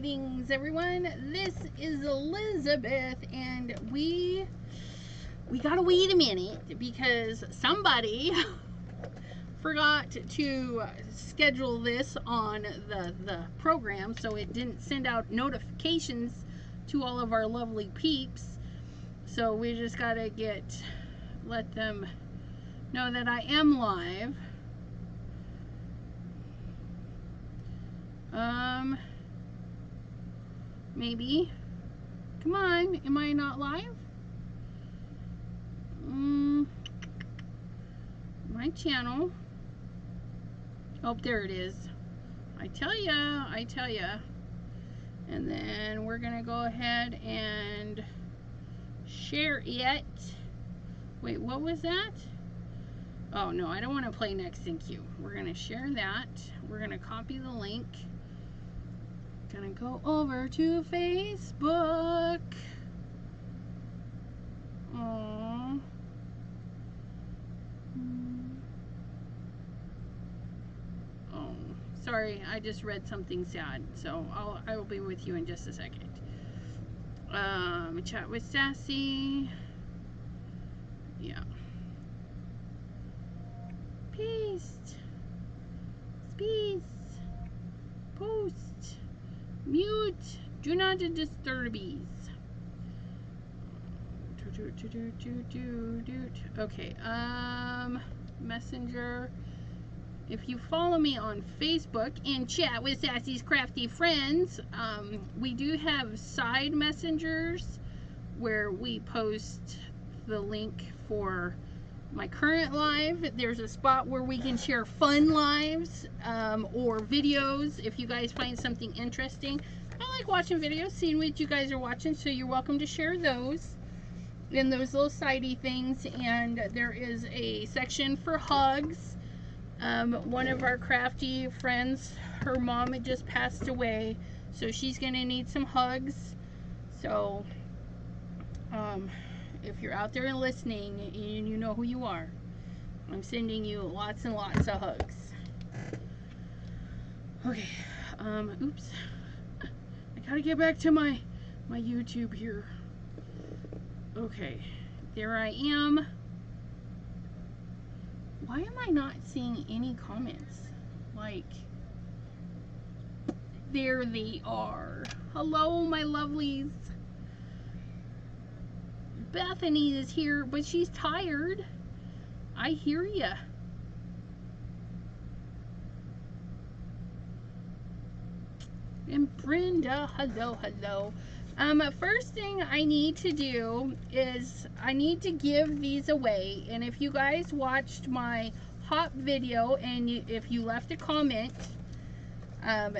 Greetings everyone, this is Elizabeth, and we gotta wait a minute because somebody forgot to schedule this on the program, so it didn't send out notifications to all of our lovely peeps. So we just gotta let them know that I am live. Maybe. Come on, am I not live? My channel. Oh, there it is. I tell ya. And then we're gonna go ahead and share it. Wait, what was that? Oh no, I don't want to play next in queue. We're gonna share that. We're gonna copy the link. Gonna go over to Facebook. Aww. Oh, sorry, I just read something sad, so I will be with you in just a second. Chat with Sassy. Yeah. Paste. Space. Post. Mute. Do not disturbies. Okay. Messenger. If you follow me on Facebook and chat with Sassy's Crafty Friends, we do have side messengers where we post the link for my current live. There's a spot where we can share fun lives or videos if you guys find something interesting. I like watching videos, seeing what you guys are watching, so you're welcome to share those in those little sidey things. And there is a section for hugs. One of our crafty friends, her mom had just passed away, so she's gonna need some hugs. So if you're out there and listening and you know who you are, I'm sending you lots and lots of hugs. Okay, oops. I gotta get back to my YouTube here. Okay, there I am. Why am I not seeing any comments? Like, there they are. Hello, my lovelies. Bethany is here, but she's tired. I hear ya. And Brenda, hello. First thing I need to do is I need to give these away. And if you guys watched my hop video and if you left a comment,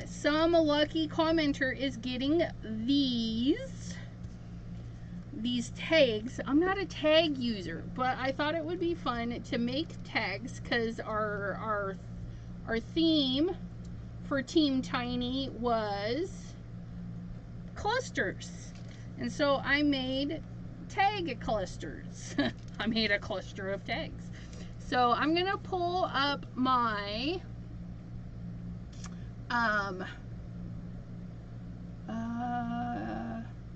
some lucky commenter is getting these tags. I'm not a tag user, but I thought it would be fun to make tags because our theme for Team Tiny was clusters, and so I made tag clusters. I made a cluster of tags. So I'm gonna pull up my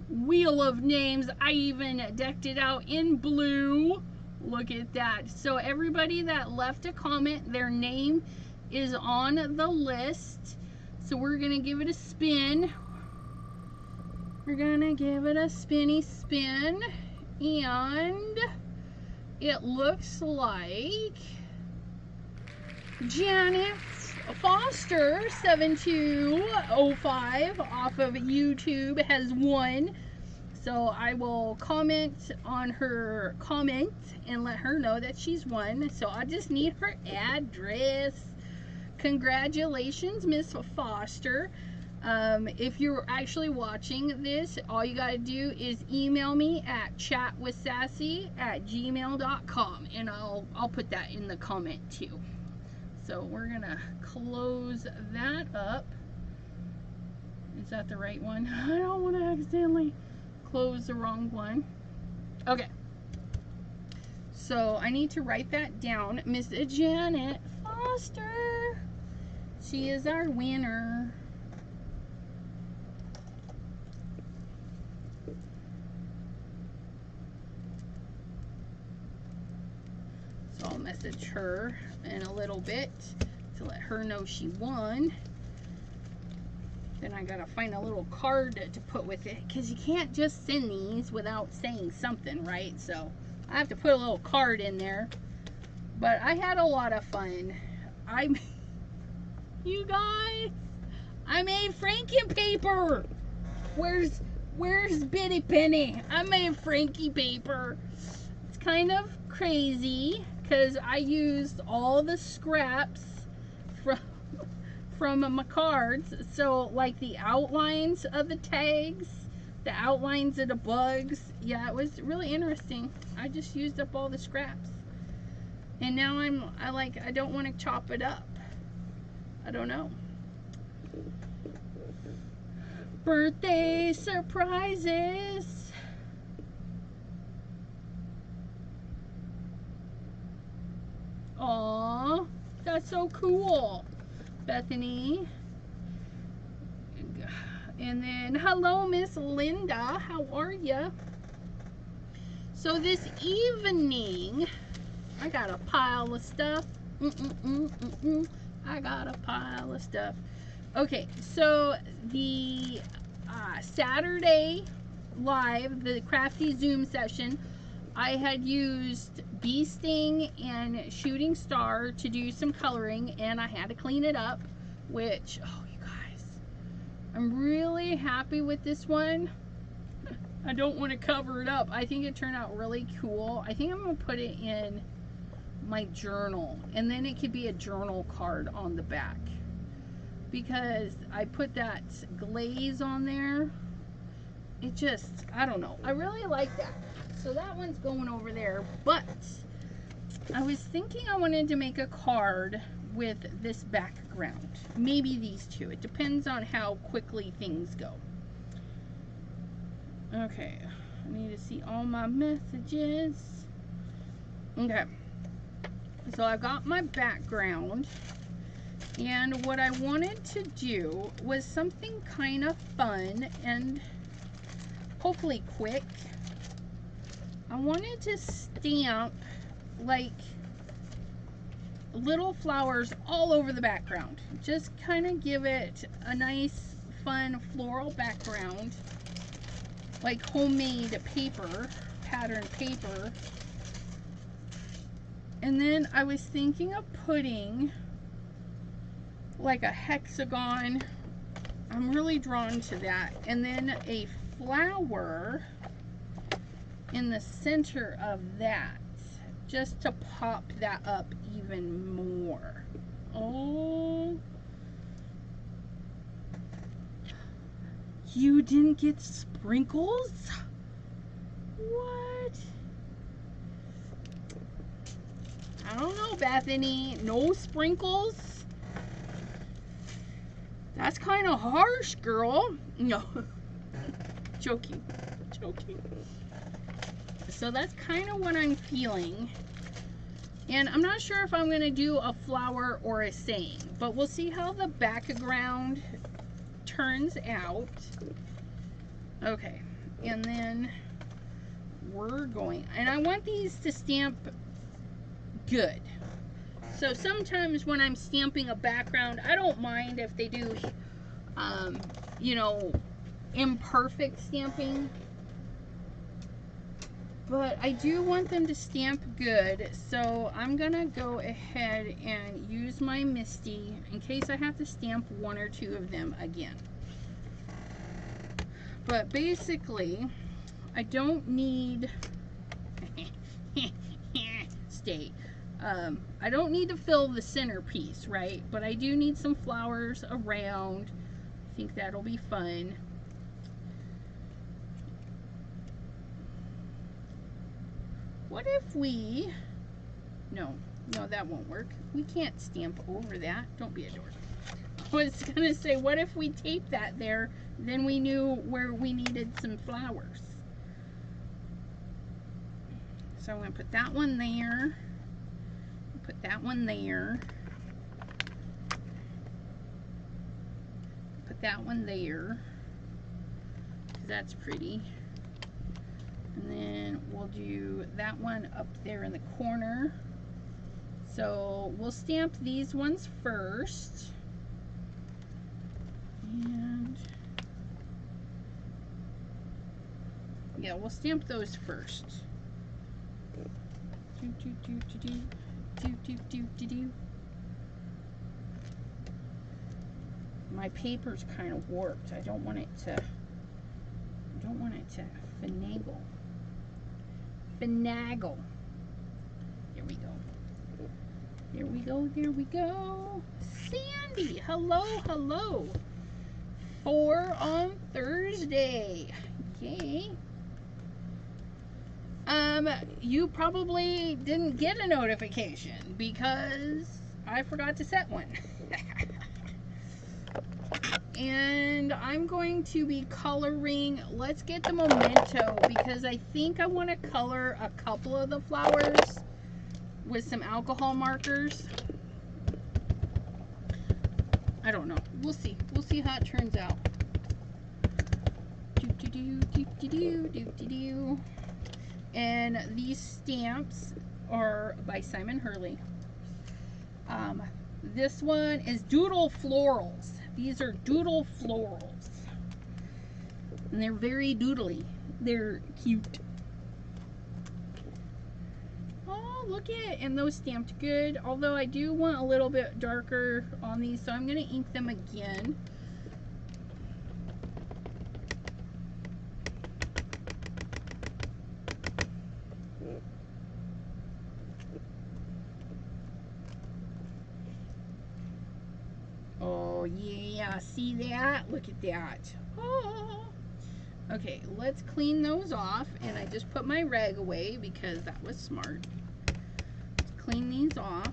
wheel of names. I even decked it out in blue. Look at that. So everybody that left a comment, their name is on the list. So we're gonna give it a spin. We're gonna give it a spinny spin, and it looks like Janet Foster 7205 off of YouTube has won. So I will comment on her comment and let her know that she's won. So I just need her address. Congratulations, Miss Foster. If you're actually watching this, all you gotta do is email me at chatwithsassy@gmail.com, and I'll put that in the comment too. So we're gonna close that up. Is that the right one? I don't want to accidentally close the wrong one. Okay. So I need to write that down. Miss Janet Foster. She is our winner. message her in a little bit to let her know she won. Then I gotta find a little card to put with it, because you can't just send these without saying something, right? So I have to put a little card in there. But I had a lot of fun. You guys, I made Frankie paper. Where's Bitty Penny? I made Frankie paper. It's kind of crazy because I used all the scraps from my cards. So like the outlines of the tags, the outlines of the bugs. Yeah, it was really interesting. I just used up all the scraps. And now I don't want to chop it up. I don't know. Birthday surprises. Aw, that's so cool, Bethany. And then, hello, Miss Linda. How are ya? So this evening, I got a pile of stuff. I got a pile of stuff. Okay, so the Saturday live, the Crafty Zoom session, I had used Bee Sting and Shooting Star to do some coloring, and I had to clean it up, which, oh, you guys, I'm really happy with this one. I don't want to cover it up. I think it turned out really cool. I think I'm going to put it in my journal, and then it could be a journal card on the back, because I put that glaze on there. It just, I don't know, I really like that. So that one's going over there. But I was thinking I wanted to make a card with this background, maybe these two. It depends on how quickly things go. Okay, I need to see all my messages. Okay, so I've got my background, and what I wanted to do was something kind of fun and hopefully quick. I wanted to stamp like little flowers all over the background. Just kind of give it a nice, fun floral background, like homemade paper, patterned paper. And then I was thinking of putting like a hexagon. I'm really drawn to that. And then a flower in the center of that, just to pop that up even more. Oh, you didn't get sprinkles? What? I don't know, Bethany. No sprinkles? That's kind of harsh, girl. No. Joking. So that's kind of what I'm feeling. And I'm not sure if I'm going to do a flower or a saying, but we'll see how the background turns out. Okay, and then we're going, and I want these to stamp good. So sometimes when I'm stamping a background, I don't mind if they do, you know, imperfect stamping. But I do want them to stamp good, so I'm gonna go ahead and use my Misty in case I have to stamp one or two of them again. But basically, I don't need I don't need to fill the centerpiece, right? But I do need some flowers around. I think that'll be fun. What if we, no, that won't work. We can't stamp over that. Don't be a dork. I was gonna say, what if we tape that there, then we knew where we needed some flowers. So I'm gonna put that one there, put that one there, put that one there, 'cause that's pretty. And then we'll do that one up there in the corner. So we'll stamp these ones first. And yeah, we'll stamp those first. My paper's kind of warped. I don't want it to finagle. Finagle. There we go. There we go. There we go. Sandy, hello, hello. 4 on Thursday. Yay. You probably didn't get a notification because I forgot to set one. And I'm going to be coloring, let's get the memento, because I think I want to color a couple of the flowers with some alcohol markers. I don't know. We'll see. We'll see how it turns out. And these stamps are by Simon Hurley. This one is Doodle Florals. These are Doodle Florals. And they're very doodly. They're cute. Oh, look at it. And those stamped good. Although I do want a little bit darker on these, so I'm going to ink them again. Oh yeah, see that? Look at that. Oh. Okay, let's clean those off, and I just put my rag away because that was smart. Let's clean these off.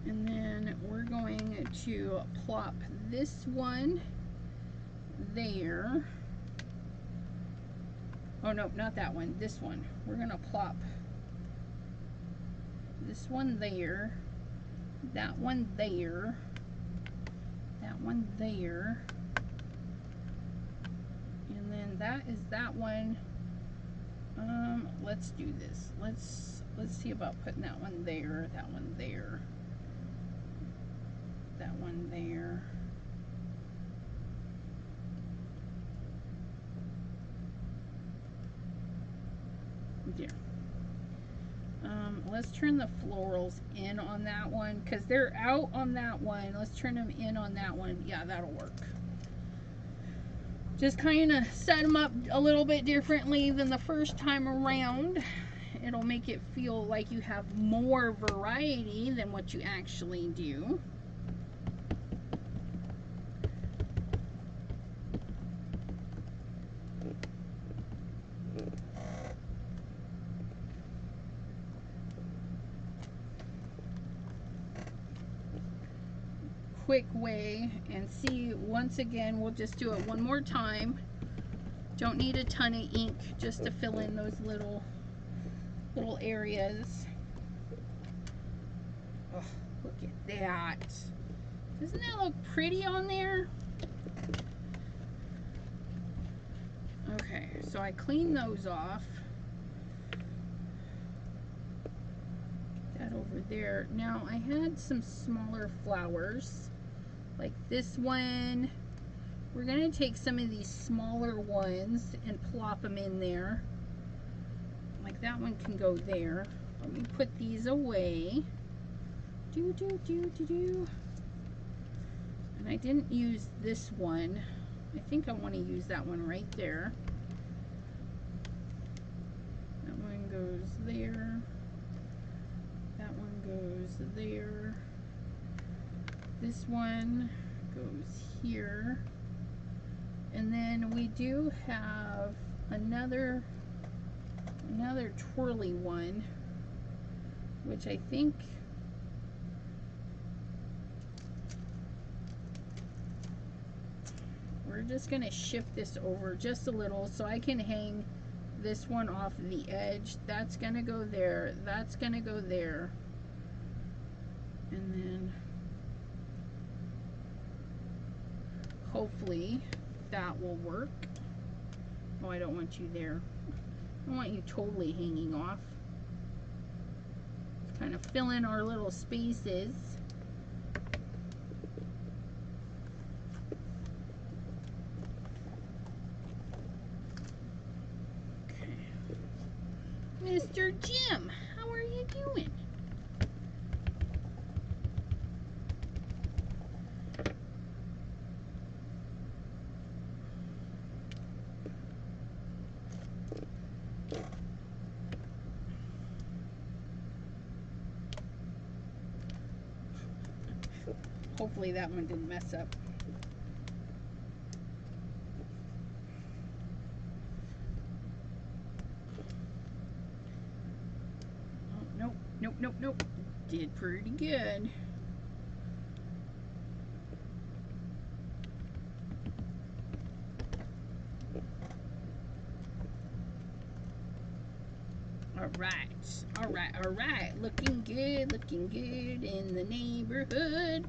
And then we're going to plop this one there. Oh no, not that one, this one. We're gonna plop this one there, that one there, that one there, and then that is that one. Let's do this. Let's see about putting that one there, that one there, that one there. There. Let's turn the florals in on that one because they're out on that one. Let's turn them in on that one. Yeah, that'll work. Just kind of set them up a little bit differently than the first time around. It'll make it feel like you have more variety than what you actually do. Quick way, and see, once again, we'll just do it one more time. Don't need a ton of ink just to fill in those little areas. Oh, look at that. Doesn't that look pretty on there? Okay, so I cleaned those off. That over there. Now I had some smaller flowers like this one. We're going to take some of these smaller ones and plop them in there. Like that one can go there. Let me put these away. And I didn't use this one. I think I want to use that one right there. That one goes there. That one goes there. This one goes here. And then we do have another twirly one, which I think we're just going to shift this over just a little so I can hang this one off the edge. That's going to go there. That's going to go there. And then hopefully that will work. Oh, I don't want you there. I want you totally hanging off. Let's kind of fill in our little spaces. Okay. Mr. Jim, how are you doing? Hopefully that one didn't mess up. Oh, nope, nope, nope, nope. Did pretty good. All right. Looking good in the neighborhood.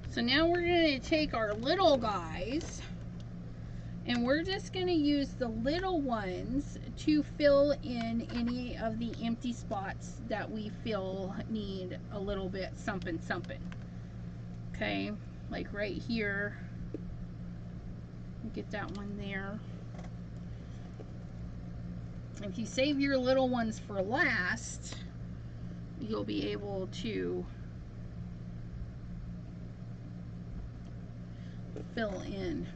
So now we're going to take our little guys and we're just going to use the little ones to fill in any of the empty spots that we feel need a little bit something. Okay, like right here. Get that one there. If you save your little ones for last, you'll be able to fill in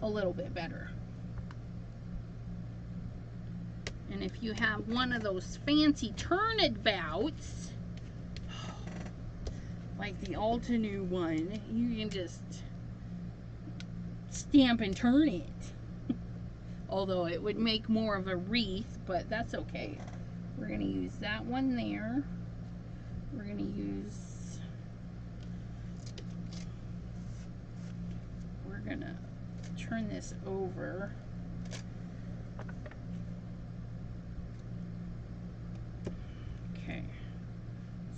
a little bit better. And if you have one of those fancy turnabouts, like the Altenew one, you can just stamp and turn it. Although it would make more of a wreath, but that's okay. We're going to use that one there. We're going to use... We're going to turn this over. Okay.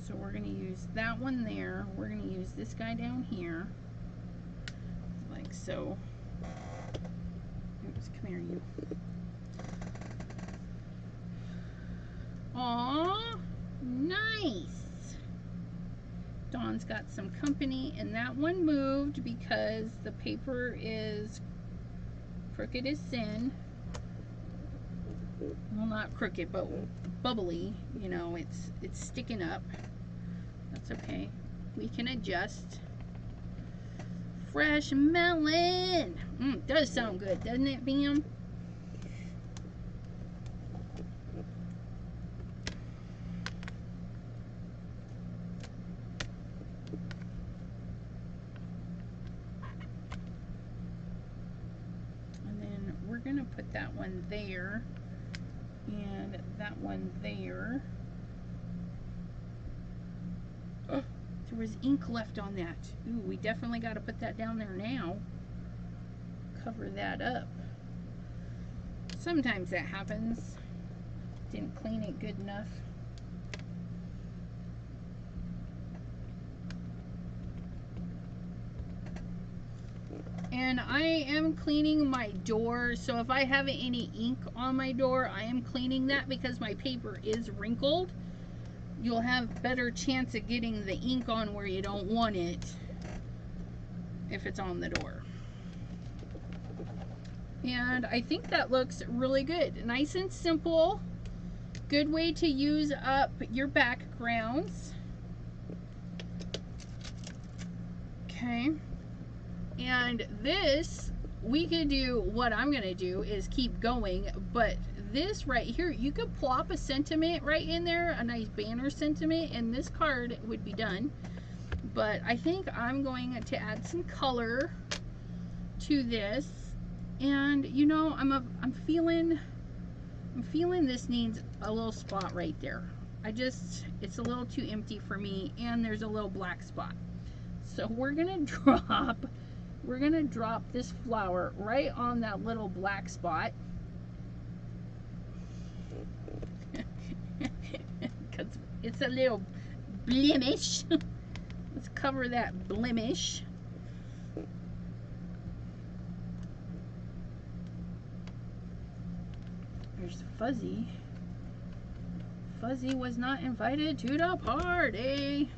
So we're going to use that one there. We're going to use this guy down here. Like so. Oops, come here, you. Aw, nice. Dawn's got some company, and that one moved because the paper is crooked as sin. Well, not crooked, but bubbly. You know, it's sticking up. That's okay. We can adjust. Fresh melon. Does sound good, doesn't it, Bam? And then we're gonna put that one there and that one there. Oh, there was ink left on that. Ooh, we definitely got to put that down there now. Cover that up. Sometimes that happens. Didn't clean it good enough. And I am cleaning my door, so if I have any ink on my door, I am cleaning that because my paper is wrinkled. You'll have better chance of getting the ink on where you don't want it if it's on the door. And I think that looks really good. Nice and simple. Good way to use up your backgrounds. Okay. And this, we could do, what I'm going to do is keep going, but this right here, you could plop a sentiment right in there, a nice banner sentiment, and this card would be done. But I think I'm going to add some color to this. And you know, I'm feeling this needs a little spot right there. It's a little too empty for me, and there's a little black spot. So we're gonna drop this flower right on that little black spot. Because it's a little blemish. Let's cover that blemish. Fuzzy. Fuzzy was not invited to the party.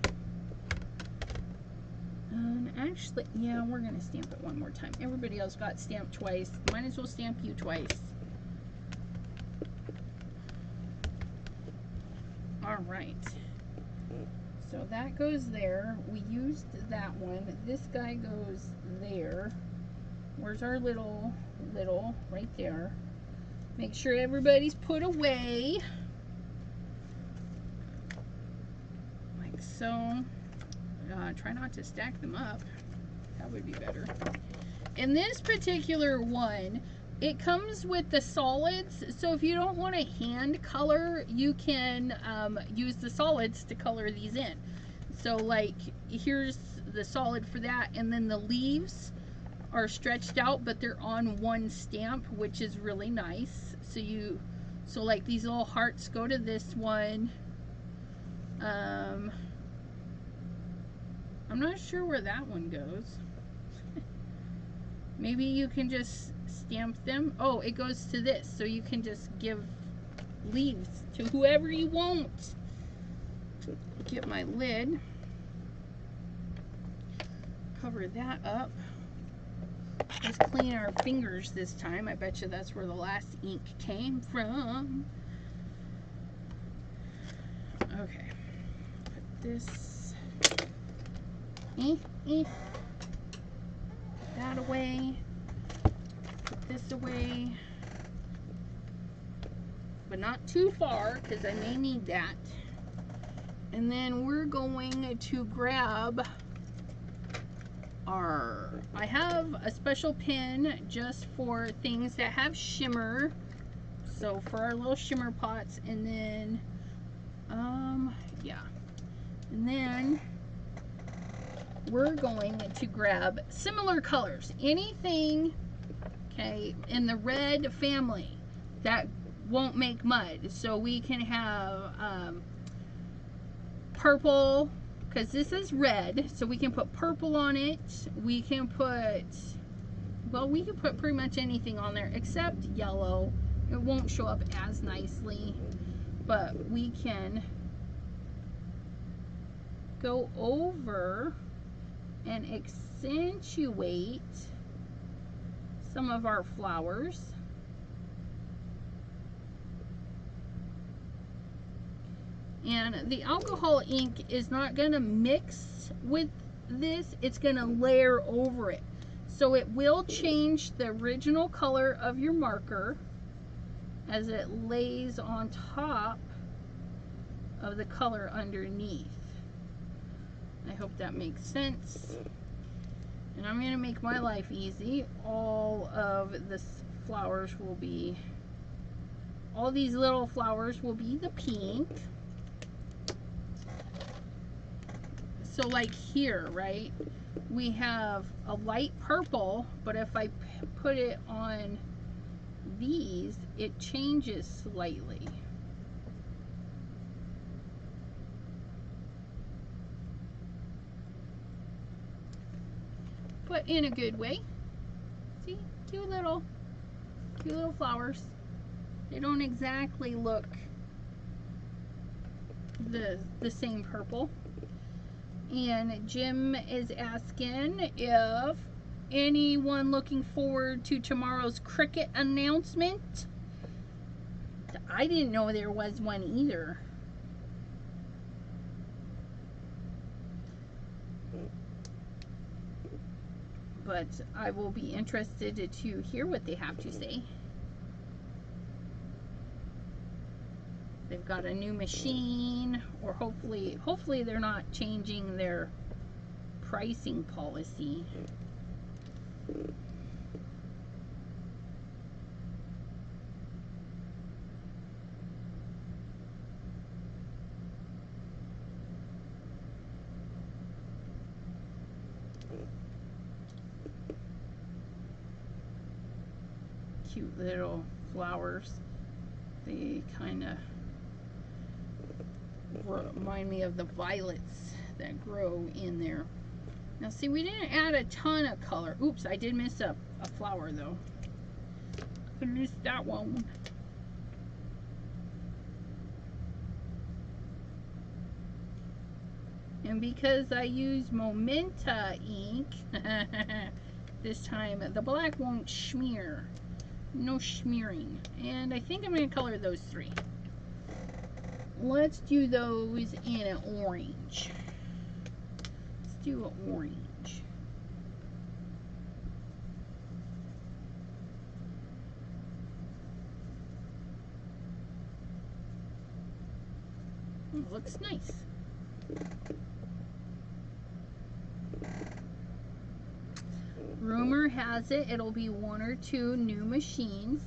And actually, yeah, we're gonna stamp it one more time. Everybody else got stamped twice. Might as well stamp you twice. All right. So that goes there. We used that one. This guy goes there. Where's our little right there? Make sure everybody's put away. Like so. Try not to stack them up. That would be better. In this particular one, it comes with the solids. So if you don't want to hand color, you can use the solids to color these in. So like here's the solid for that, and then the leaves are stretched out, but they're on one stamp, which is really nice. So like these little hearts go to this one. I'm not sure where that one goes. Maybe you can just stamp them. Oh, it goes to this, so you can just give leaves to whoever you want. Get my lid. Cover that up. Let's clean our fingers this time. I bet you that's where the last ink came from. Okay. Put this. Put that away. Put this away. But not too far, because I may need that. And then we're going to grab I have a special pin just for things that have shimmer. So for our little shimmer pots, and then yeah. And then we're going to grab similar colors. Anything, okay, in the red family that won't make mud. So we can have purple, because this is red, so we can put purple on it. We can put, well, we can put pretty much anything on there except yellow. It won't show up as nicely, but we can go over and accentuate some of our flowers. And the alcohol ink is not going to mix with this, it's going to layer over it. So it will change the original color of your marker as it lays on top of the color underneath. I hope that makes sense. And I'm going to make my life easy. All of the flowers will be, all these little flowers will be the pink. So like here, right, we have a light purple, but if I put it on these, it changes slightly. But in a good way. See, cute little flowers. They don't exactly look the same purple. And Jim is asking if anyone looking forward to tomorrow's cricket announcement. I didn't know there was one either. But I will be interested to hear what they have to say. They've got a new machine, or hopefully they're not changing their pricing policy. Cute little flowers. They kind of remind me of the violets that grow in there. Now see, we didn't add a ton of color. Oops, I did miss a flower though. I missed that one. And because I use Momenta ink, this time the black won't smear. No smearing. And I think I'm going to color those three. Let's do those in an orange. Let's do an orange. It looks nice. Rumor has it it'll be 1 or 2 new machines.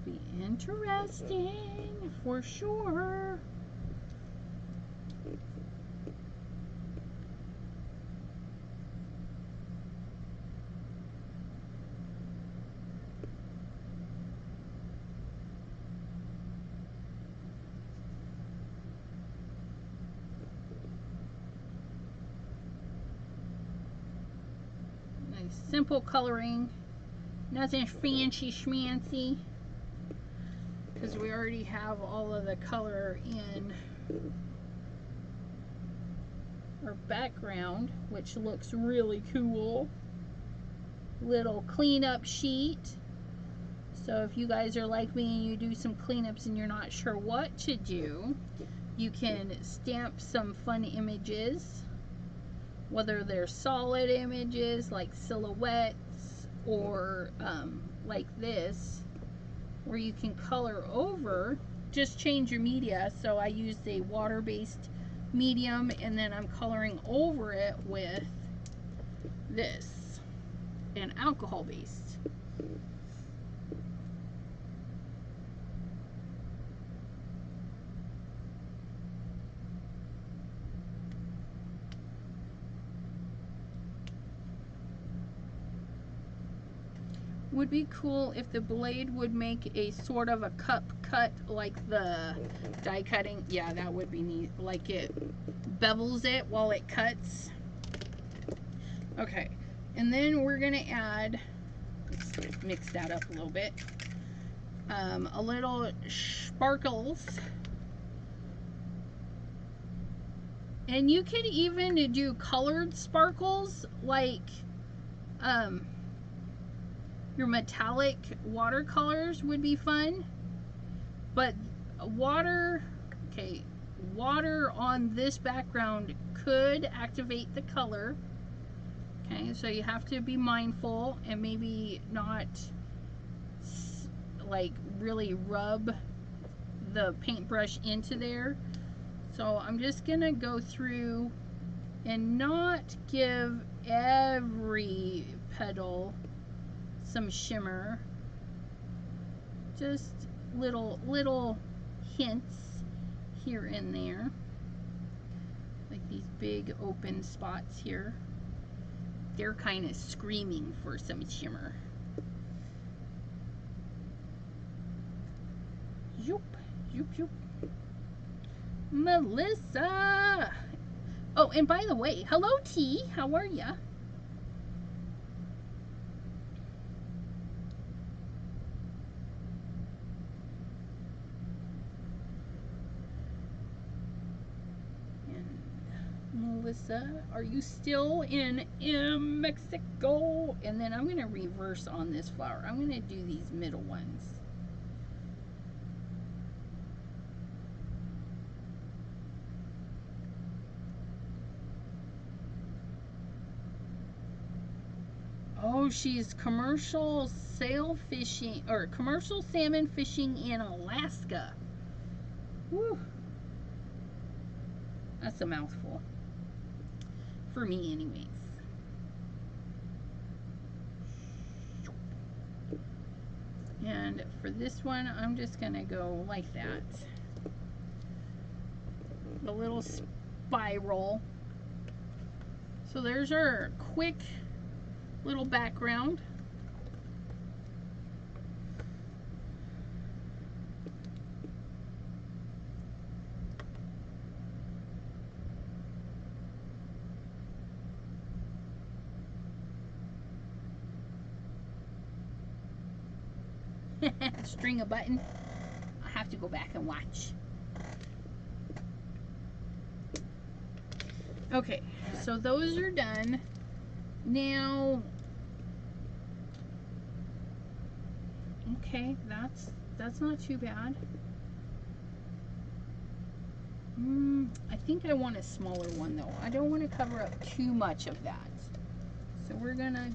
It'll be interesting for sure. Simple coloring, nothing fancy schmancy, because we already have all of the color in our background, which looks really cool. Little cleanup sheet, so if you guys are like me and you do some cleanups and you're not sure what to do, you can stamp some fun images, whether they're solid images like silhouettes or like this, where you can color over, just change your media. So I used a water-based medium and then I'm coloring over it with this, an alcohol-based. Would be cool if the blade would make a sort of a cup cut like the die cutting. Yeah, that would be neat. Like it bevels it while it cuts. Okay, and then we're gonna add, let's mix that up a little bit, a little sparkles. And you could even do colored sparkles, like your metallic watercolors would be fun. But water, okay, water on this background could activate the color. Okay, so you have to be mindful and maybe not like really rub the paintbrush into there. So I'm just gonna go through and not give every petal some shimmer, just little hints here and there, like these big open spots here. They're kind of screaming for some shimmer. Zoop, zoop, zoop. Melissa! Oh, and by the way, hello T, how are ya? Melissa, are you still in Mexico? And then I'm going to reverse on this flower. I'm going to do these middle ones. Oh, she's commercial sail fishing, or commercial salmon fishing in Alaska. Woo. That's a mouthful. For me, anyways. And for this one, I'm just gonna go like that. The little spiral. So there's our quick little background. String a button. I have to go back and watch. Okay, so those are done. Now, okay, that's not too bad. I think I want a smaller one though. I don't want to cover up too much of that. So we're gonna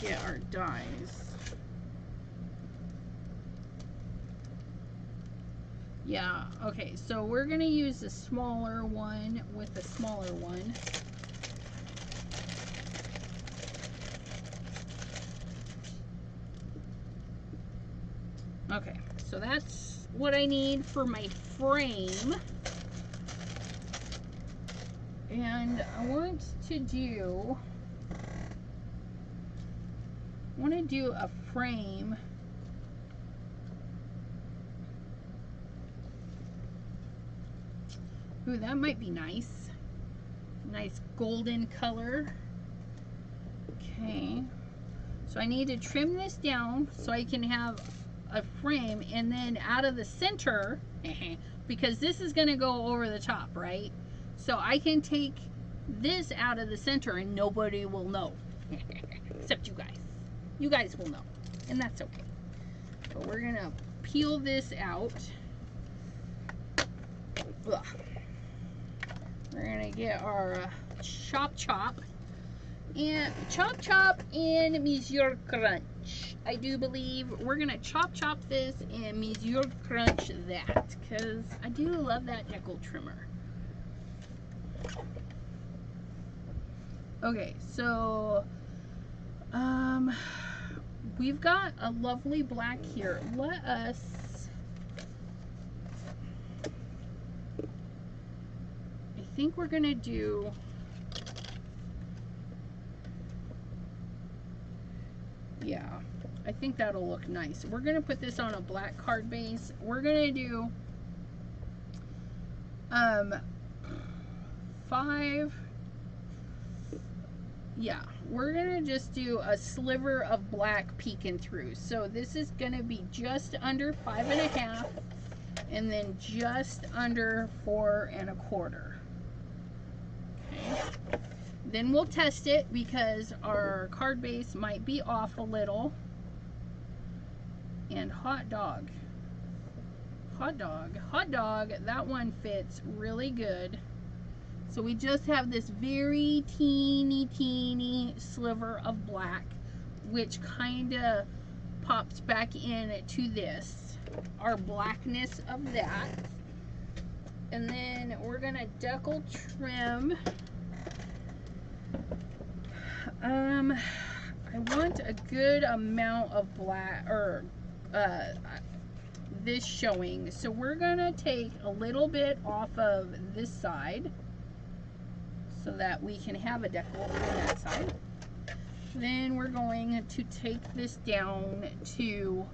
get our dies. Yeah, okay, so we're gonna use a smaller one with a smaller one. Okay, so that's what I need for my frame. And I want to do a frame. Ooh, that might be nice. Nice golden color. Okay. So I need to trim this down so I can have a frame, and then out of the center, because this is going to go over the top, right? So I can take this out of the center and nobody will know. Except you guys. You guys will know. And that's okay. But we're going to peel this out. Ugh. We're going to get our chop and Monsieur Crunch. I do believe we're going to chop this and Monsieur Crunch that, because I do love that decal trimmer. Okay, so we've got a lovely black here. I think we're gonna do, yeah, I think that'll look nice. We're gonna put this on a black card base. We're gonna do 5, yeah, we're gonna just do a sliver of black peeking through. So this is gonna be just under 5.5 and then just under 4 1/4. Okay. Then we'll test it because our card base might be off a little. And hot dog, that one fits really good. So we just have this very teeny sliver of black, which kind of pops back in to this, our blackness of that. And then we're gonna decal trim. I want a good amount of black, or this showing. So we're gonna take a little bit off of this side so that we can have a decal on that side. Then we're going to take this down to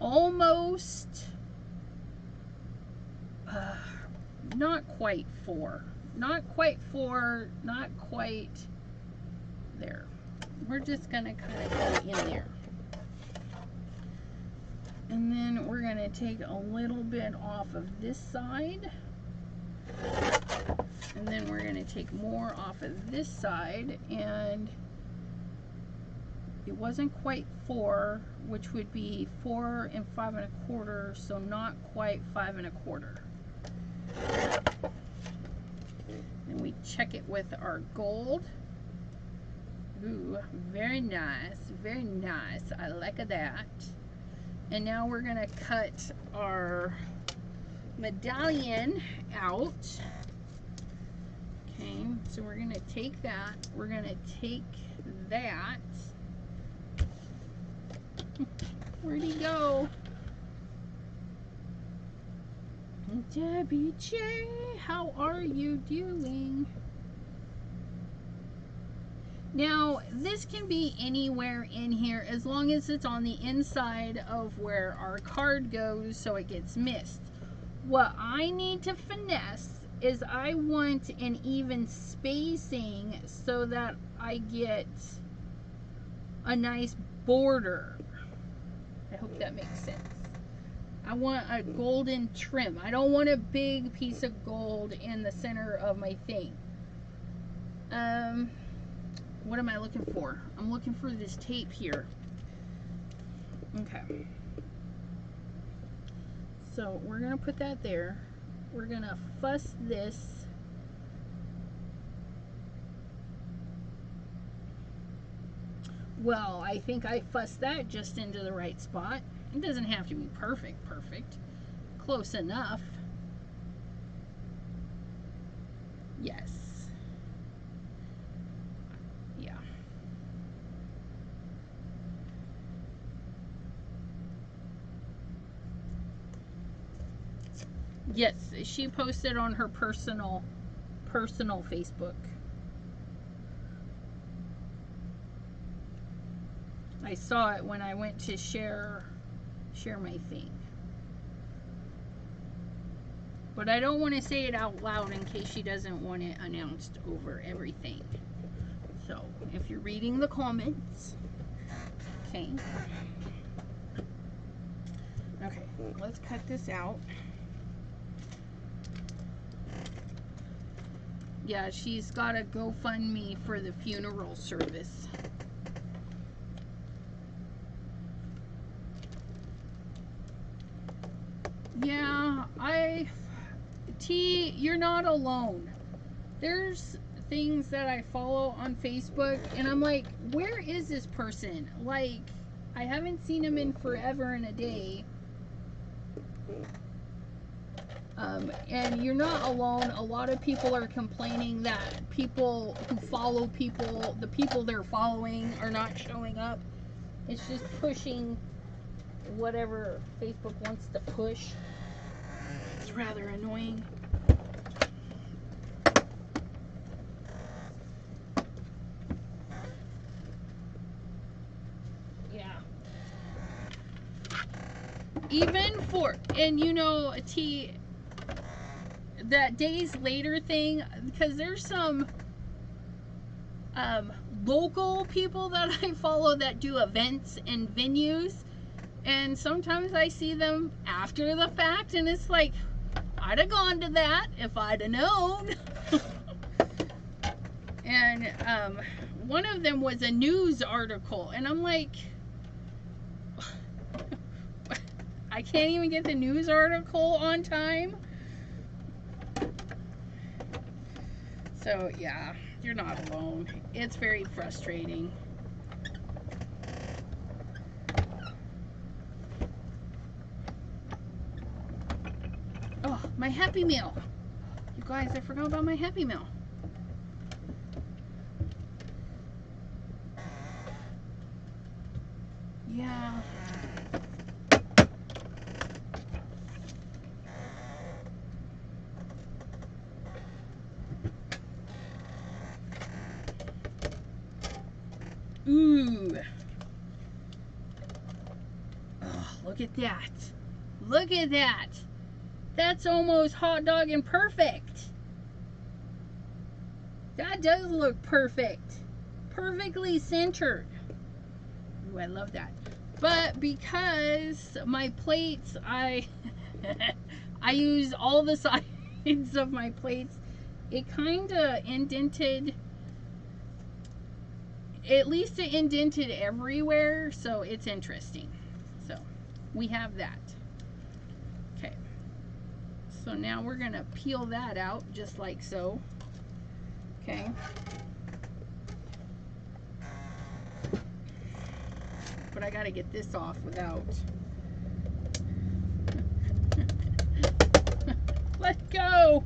almost not quite 4. Not quite 4, not quite there. We're just gonna kind of go in there. And then we're gonna take a little bit off of this side. And then we're gonna take more off of this side, and it wasn't quite 4, which would be 4 5 1/4, so not quite 5 1/4. And we check it with our gold. Ooh, very nice, very nice. I like that. And now we're gonna cut our medallion out. Okay, so we're gonna take that. We're gonna take that. Where'd he go? Debbie J, how are you doing? Now, this can be anywhere in here as long as it's on the inside of where our card goes so it gets missed. What I need to finesse is I want an even spacing so that I get a nice border. I hope that makes sense. I want a golden trim. I don't want a big piece of gold in the center of my thing. What am I looking for? I'm looking for this tape here. Okay. So we're going to put that there. We're going to fuss this. Well, I think I fussed that just into the right spot. It doesn't have to be perfect. Close enough. Yes. Yeah. Yes, she posted on her personal Facebook. I saw it when I went to share my thing. But I don't want to say it out loud in case she doesn't want it announced over everything. So, if you're reading the comments, okay. Okay, let's cut this out. Yeah, she's got a GoFundMe for the funeral service. Yeah, T, you're not alone. There's things that I follow on Facebook, and I'm like, where is this person? Like, I haven't seen him in forever and a day. And you're not alone. A lot of people are complaining that people who follow people, the people they're following, are not showing up. It's just pushing whatever Facebook wants to push. It's rather annoying. Yeah. Even for, and you know, T, that days later thing, because there's some local people that I follow that do events and venues, and sometimes I see them after the fact, and it's like, I'd have gone to that if I'd have known. And one of them was a news article, and I'm like, I can't even get the news article on time. So yeah, you're not alone. It's very frustrating. Oh, my Happy Meal. You guys, I forgot about my Happy Meal. Yeah. Ooh. Oh, look at that. Look at that. That's almost hot dog and perfect. That does look perfect. Perfectly centered. Ooh, I love that. But because my plates, I use all the sides of my plates, it kind of indented. At least it indented everywhere, so it's interesting. So we have that. Okay. So now we're going to peel that out just like so. Okay. But I got to get this off without. Let go.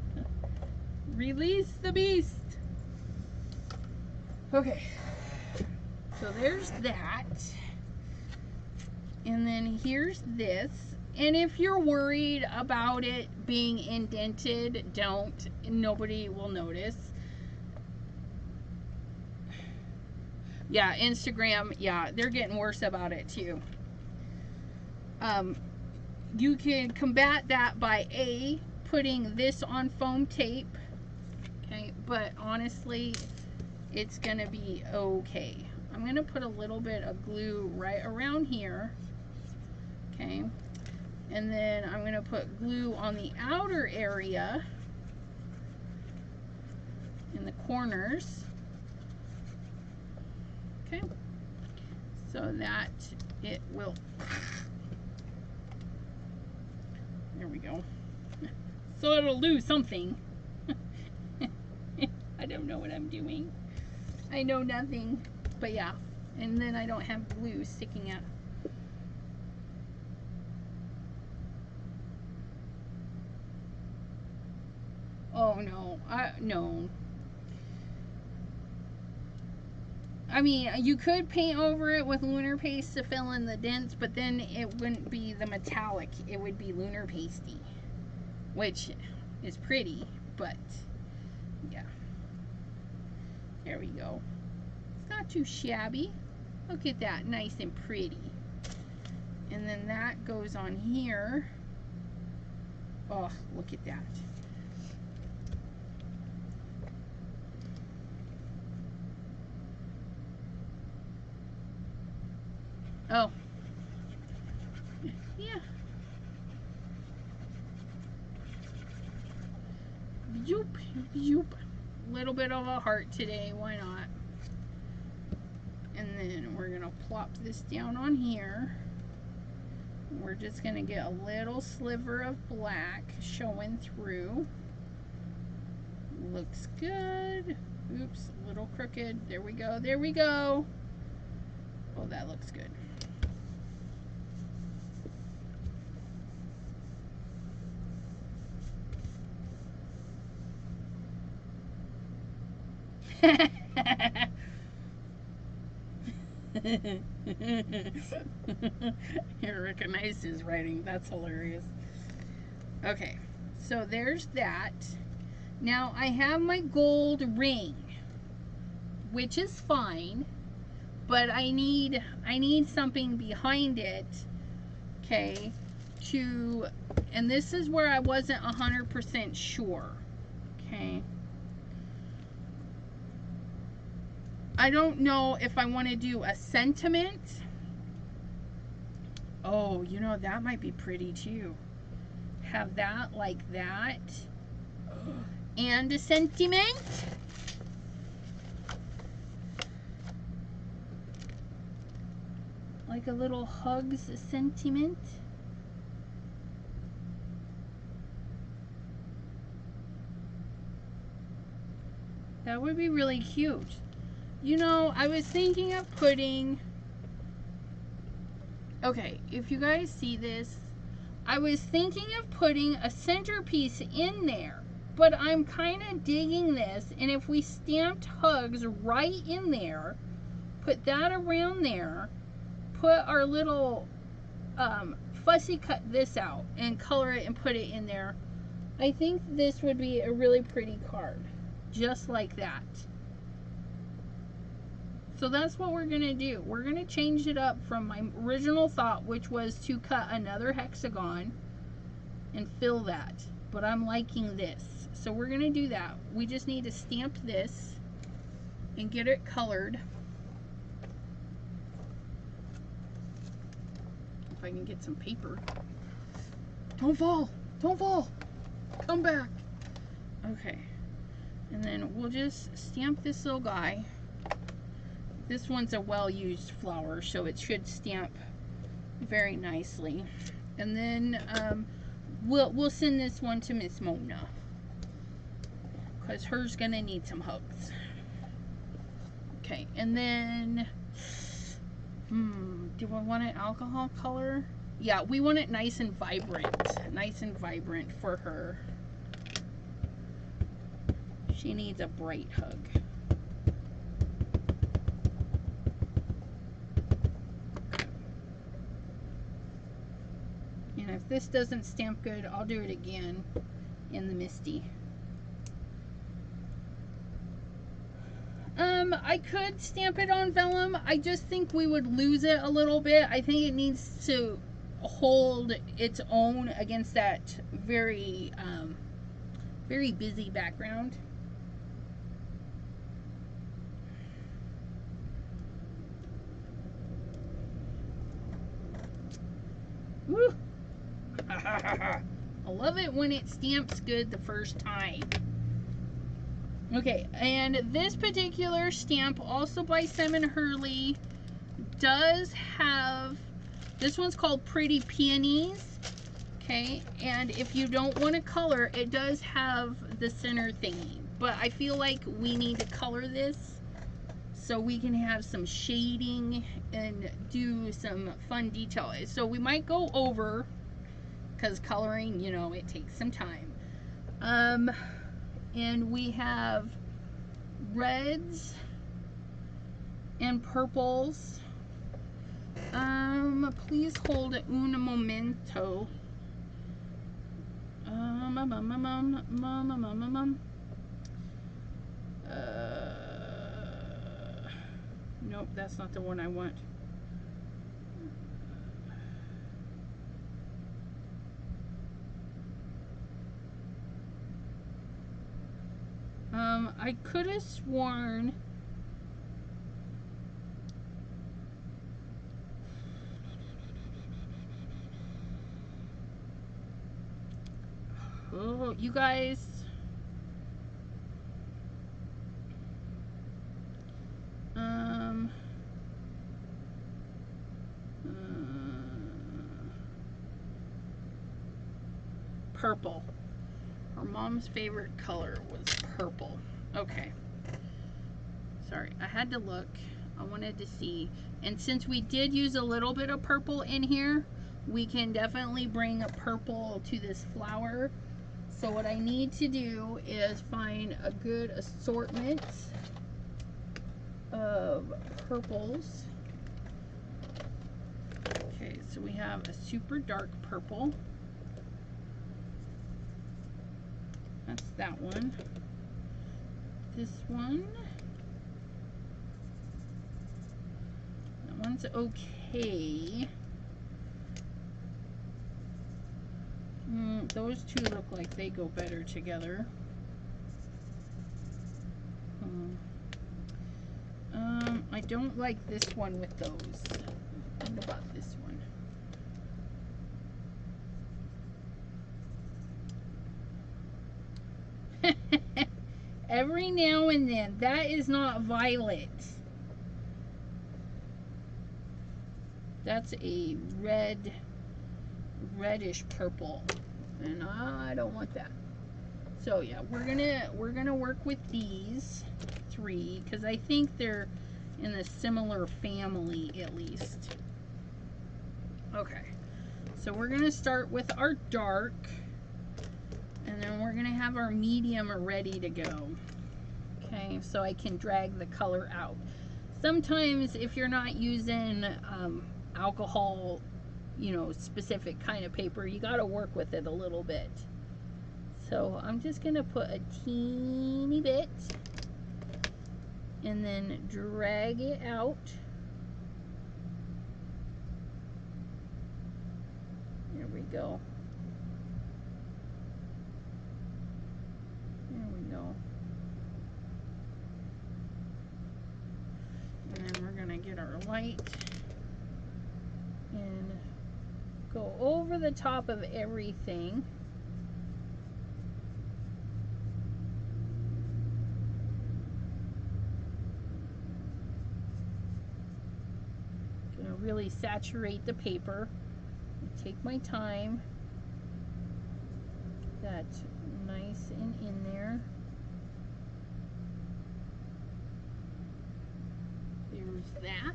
Release the beast. Okay. So there's that. And then here's this. And if you're worried about it being indented, don't. Nobody will notice. Yeah, Instagram, yeah, they're getting worse about it too. You can combat that by putting this on foam tape. Okay, but honestly, it's gonna be okay. I'm going to put a little bit of glue right around here. Okay, and then I'm going to put glue on the outer area in the corners. Okay, so that it will, there we go, so it'll do something. I don't know what I'm doing. I know nothing, but yeah, and then I don't have glue sticking out. Oh no, no. I mean, you could paint over it with lunar paste to fill in the dents, but then it wouldn't be the metallic, it would be lunar pasty, which is pretty, but yeah. There we go. It's not too shabby. Look at that, nice and pretty. And then that goes on here. Oh, look at that. Oh. Yeah. Yoop, yoop. Little bit of a heart today, why not? And then we're gonna plop this down on here. We're just gonna get a little sliver of black showing through. Looks good. Oops, a little crooked. There we go, there we go. Oh, that looks good. He recognized his writing. That's hilarious. Okay, so there's that. Now I have my gold ring, which is fine, but I need something behind it. Okay, and this is where I wasn't 100% sure. Okay. I don't know if I want to do a sentiment. Oh, you know, that might be pretty too. Have that like that. And a sentiment. Like a little hugs sentiment. That would be really cute. You know, I was thinking of putting, okay, if you guys see this, I was thinking of putting a centerpiece in there, but I'm kind of digging this, and if we stamped hugs right in there, put that around there, put our little fussy cut this out and color it and put it in there, I think this would be a really pretty card, just like that. So that's what we're going to do. We're going to change it up from my original thought, which was to cut another hexagon and fill that. But I'm liking this. So we're going to do that. We just need to stamp this and get it colored. If I can get some paper. Don't fall! Don't fall! Come back! Okay. And then we'll just stamp this little guy. This one's a well-used flower, so it should stamp very nicely. And then we'll send this one to Miss Mona, because hers gonna need some hugs. Okay, and then do I want an alcohol color? Yeah, we want it nice and vibrant for her. She needs a bright hug. And if this doesn't stamp good, I'll do it again in the Misty. I could stamp it on vellum. I just think we would lose it a little bit. I think it needs to hold its own against that very, very busy background. Woo! I love it when it stamps good the first time. Okay, and this particular stamp, also by Simon Hurley, does have, this one's called Pretty Peonies. Okay, and if you don't want to color, it does have the center thingy. But I feel like we need to color this so we can have some shading and do some fun detail. So we might go over, because coloring, you know, it takes some time. And we have reds and purples. Please hold un momento. Nope, that's not the one I want. I could have sworn oh, you guys, purple. Her mom's favorite color was purple. Okay. Sorry, I had to look. I wanted to see. And since we did use a little bit of purple in here, we can definitely bring a purple to this flower. So what I need to do is find a good assortment of purples. Okay, so we have a super dark purple. That's that one. This one. That one's okay. Those two look like they go better together. I don't like this one with those. What about this one? Every now and then. That is not violet. That's a reddish purple, and I don't want that. So yeah, we're gonna work with these three because I think they're in a similar family at least. Okay, so we're gonna start with our dark, and then we're gonna have our medium ready to go. Okay, so I can drag the color out. Sometimes if you're not using alcohol, you know, specific kind of paper, you got to work with it a little bit. So I'm just gonna put a teeny bit and then drag it out. There we go. There we go. And then we're gonna get our light and go over the top of everything. Gonna really saturate the paper. Take my time. That's nice and in there. There's that.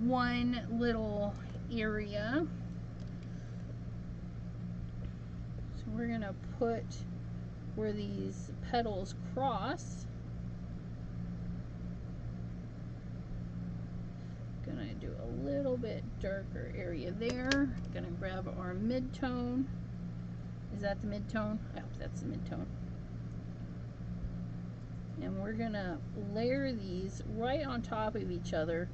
One little area. So we're gonna put where these petals cross. Gonna do a little bit darker area there. Gonna grab our mid-tone. Is that the mid-tone? I hope that's the mid-tone. And we're gonna layer these right on top of each other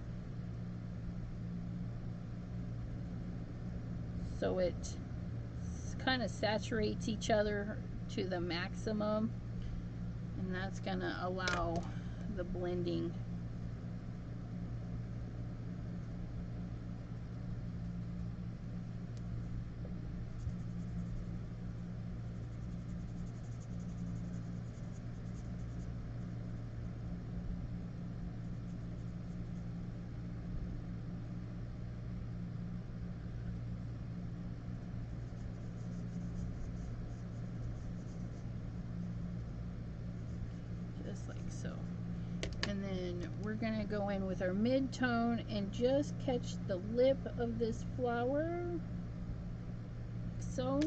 so it kind of saturates each other to the maximum, and that's gonna allow the blending. just like so. And then we're gonna go in with our mid-tone and just catch the lip of this flower. So,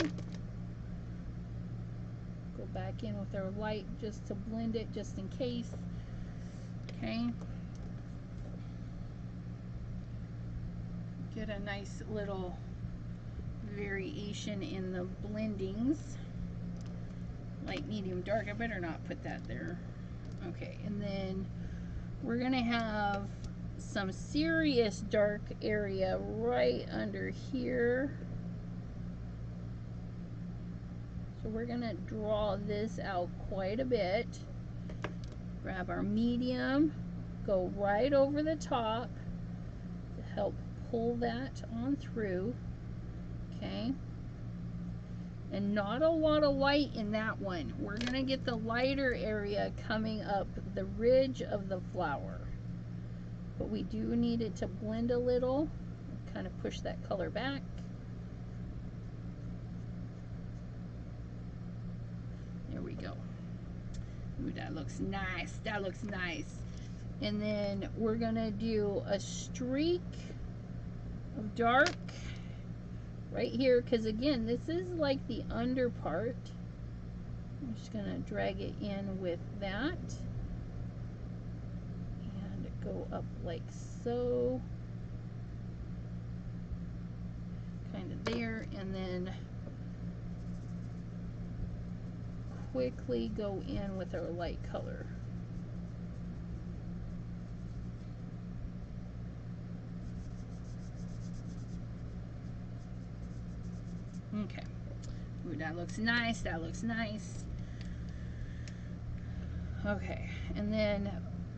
go back in with our light just to blend it, just in case. Okay. Get a nice little variation in the blendings. Light, medium, dark. I better not put that there. Okay, and then we're gonna have some serious dark area right under here. So we're gonna draw this out quite a bit. Grab our medium, go right over the top to help pull that on through. Okay. And not a lot of light in that one. We're gonna get the lighter area coming up the ridge of the flower. But we do need it to blend a little. Kind of push that color back. There we go. Ooh, that looks nice. That looks nice. And then we're gonna do a streak of dark right here, because again, this is like the under part. I'm just gonna drag it in with that and go up like so, kind of there, and then quickly go in with our light color. Okay. Ooh, that looks nice. That looks nice. Okay. And then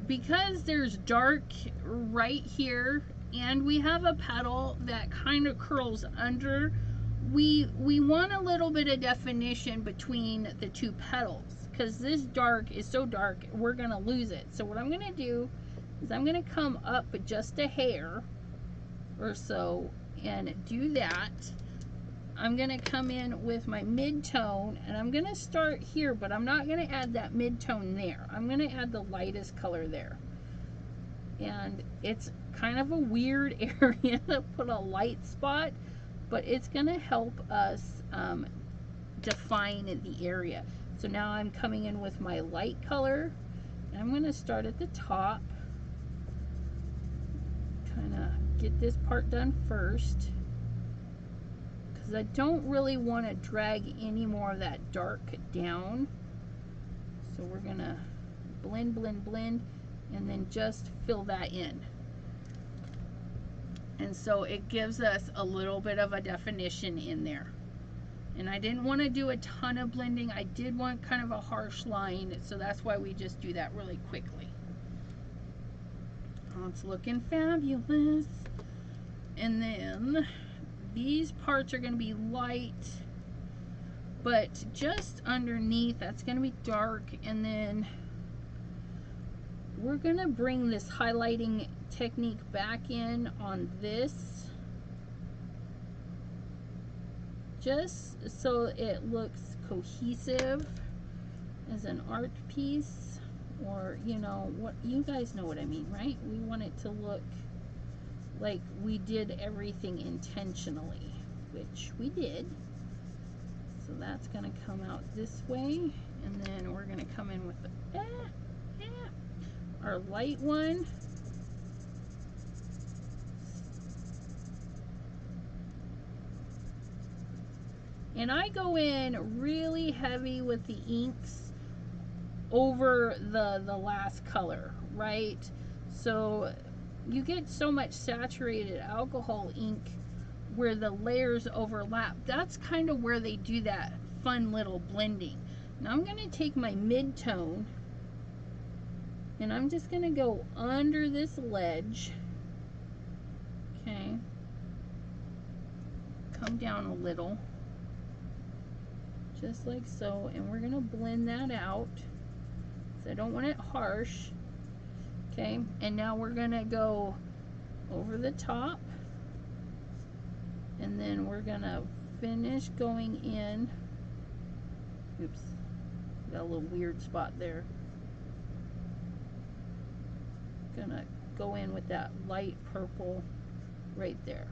because there's dark right here and we have a petal that kind of curls under, we want a little bit of definition between the two petals, because this dark is so dark we're going to lose it. So what I'm going to do is I'm going to come up just a hair or so and do that. I'm going to come in with my mid-tone, and I'm going to start here, but I'm not going to add that mid-tone there. I'm going to add the lightest color there. And it's kind of a weird area to put a light spot, but it's going to help us define the area. So now I'm coming in with my light color, and I'm going to start at the top. Kind of get this part done first, because I don't really want to drag any more of that dark down. So we're going to blend, blend, blend, and then just fill that in. And so it gives us a little bit of a definition in there. And I didn't want to do a ton of blending. I did want kind of a harsh line, so that's why we just do that really quickly. Oh, it's looking fabulous. And then these parts are going to be light, but just underneath that's going to be dark. And then we're going to bring this highlighting technique back in on this, just so it looks cohesive as an art piece, or you know what, you guys know what I mean, right? We want it to look like we did everything intentionally, which we did. So that's going to come out this way, and then we're going to come in with the our light one. And I go in really heavy with the inks over the last color, right? So you get so much saturated alcohol ink where the layers overlap. That's kind of where they do that fun little blending. Now I'm going to take my mid-tone, and I'm just going to go under this ledge. Okay. Come down a little. Just like so. And we're going to blend that out. So I don't want it harsh. Okay. And now we're going to go over the top. And then we're going to finish going in. Oops. Got a little weird spot there. gonna go in with that light purple right there.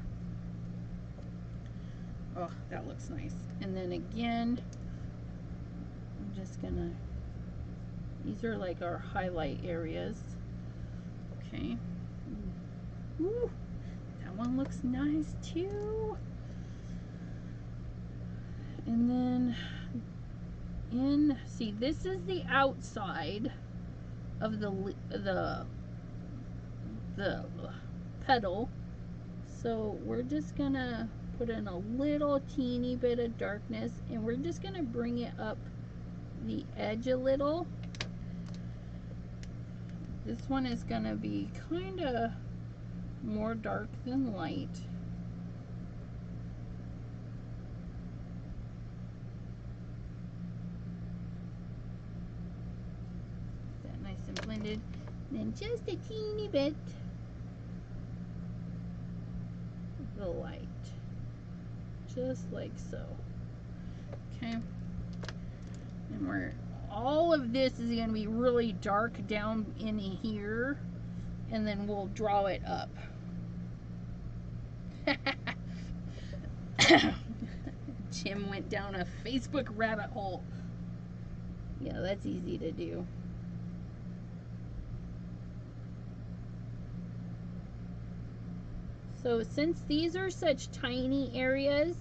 Oh, that looks nice. And then again, I'm just gonna, these are like our highlight areas. Okay. Ooh, that one looks nice too. And then see, this is the outside of the petal. So we're just gonna put in a little teeny bit of darkness, and we're just gonna bring it up the edge a little. This one is gonna be kind of more dark than light. That nice and blended. And then just a teeny bit of the light. Just like so. Okay. And all of this is going to be really dark down in here, and then we'll draw it up. Jim went down a Facebook rabbit hole. Yeah, that's easy to do. So since these are such tiny areas,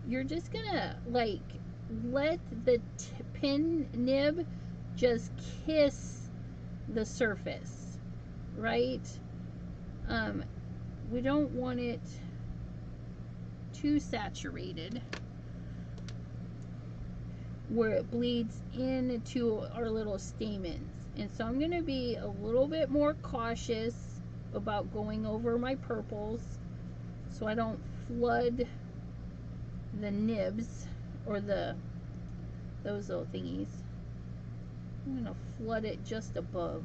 you're just gonna like let the pen nib just kiss the surface, right? We don't want it too saturated where it bleeds into our little stamens. And so I'm going to be a little bit more cautious about going over my purples so I don't flood the nibs or those little thingies. I'm going to flood it just above.